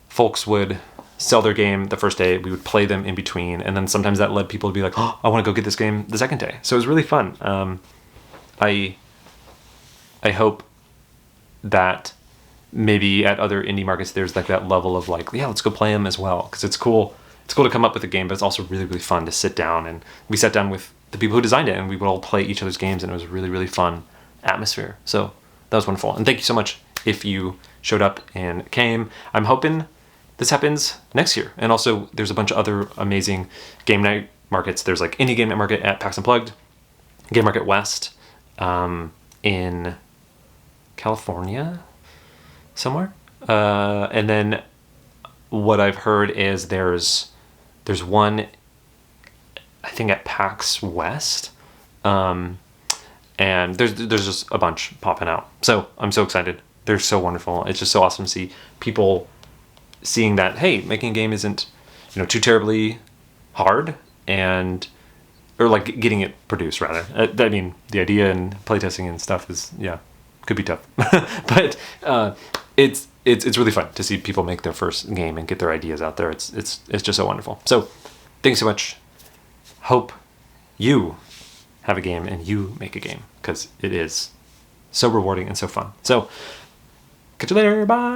folks would sell their game the first day, we would play them in between, and then sometimes that led people to be like, oh, I want to go get this game the second day. So it was really fun. I hope that maybe at other indie markets there's like that level of like, yeah, let's go play them as well, because it's cool to come up with a game, but it's also really fun to sit down. And we sat down with the people who designed it and we would all play each other's games, and it was a really fun atmosphere. So that was wonderful, and thank you so much if you showed up and came. I'm hoping this happens next year. And also there's a bunch of other amazing game night markets. There's like Indie Game Night Market at PAX Unplugged, Game Market West in California somewhere. And then what I've heard is there's one, I think, at PAX West. And there's just a bunch popping out. So I'm so excited. They're so wonderful. It's just so awesome to see people seeing that, hey, making a game isn't, too terribly hard, or like getting it produced rather. I mean, the idea and playtesting and stuff is, could be tough, but it's really fun to see people make their first game and get their ideas out there. It's just so wonderful. So thanks so much. Hope you have a game and you make a game, because it is so rewarding and so fun. So catch you later. Bye.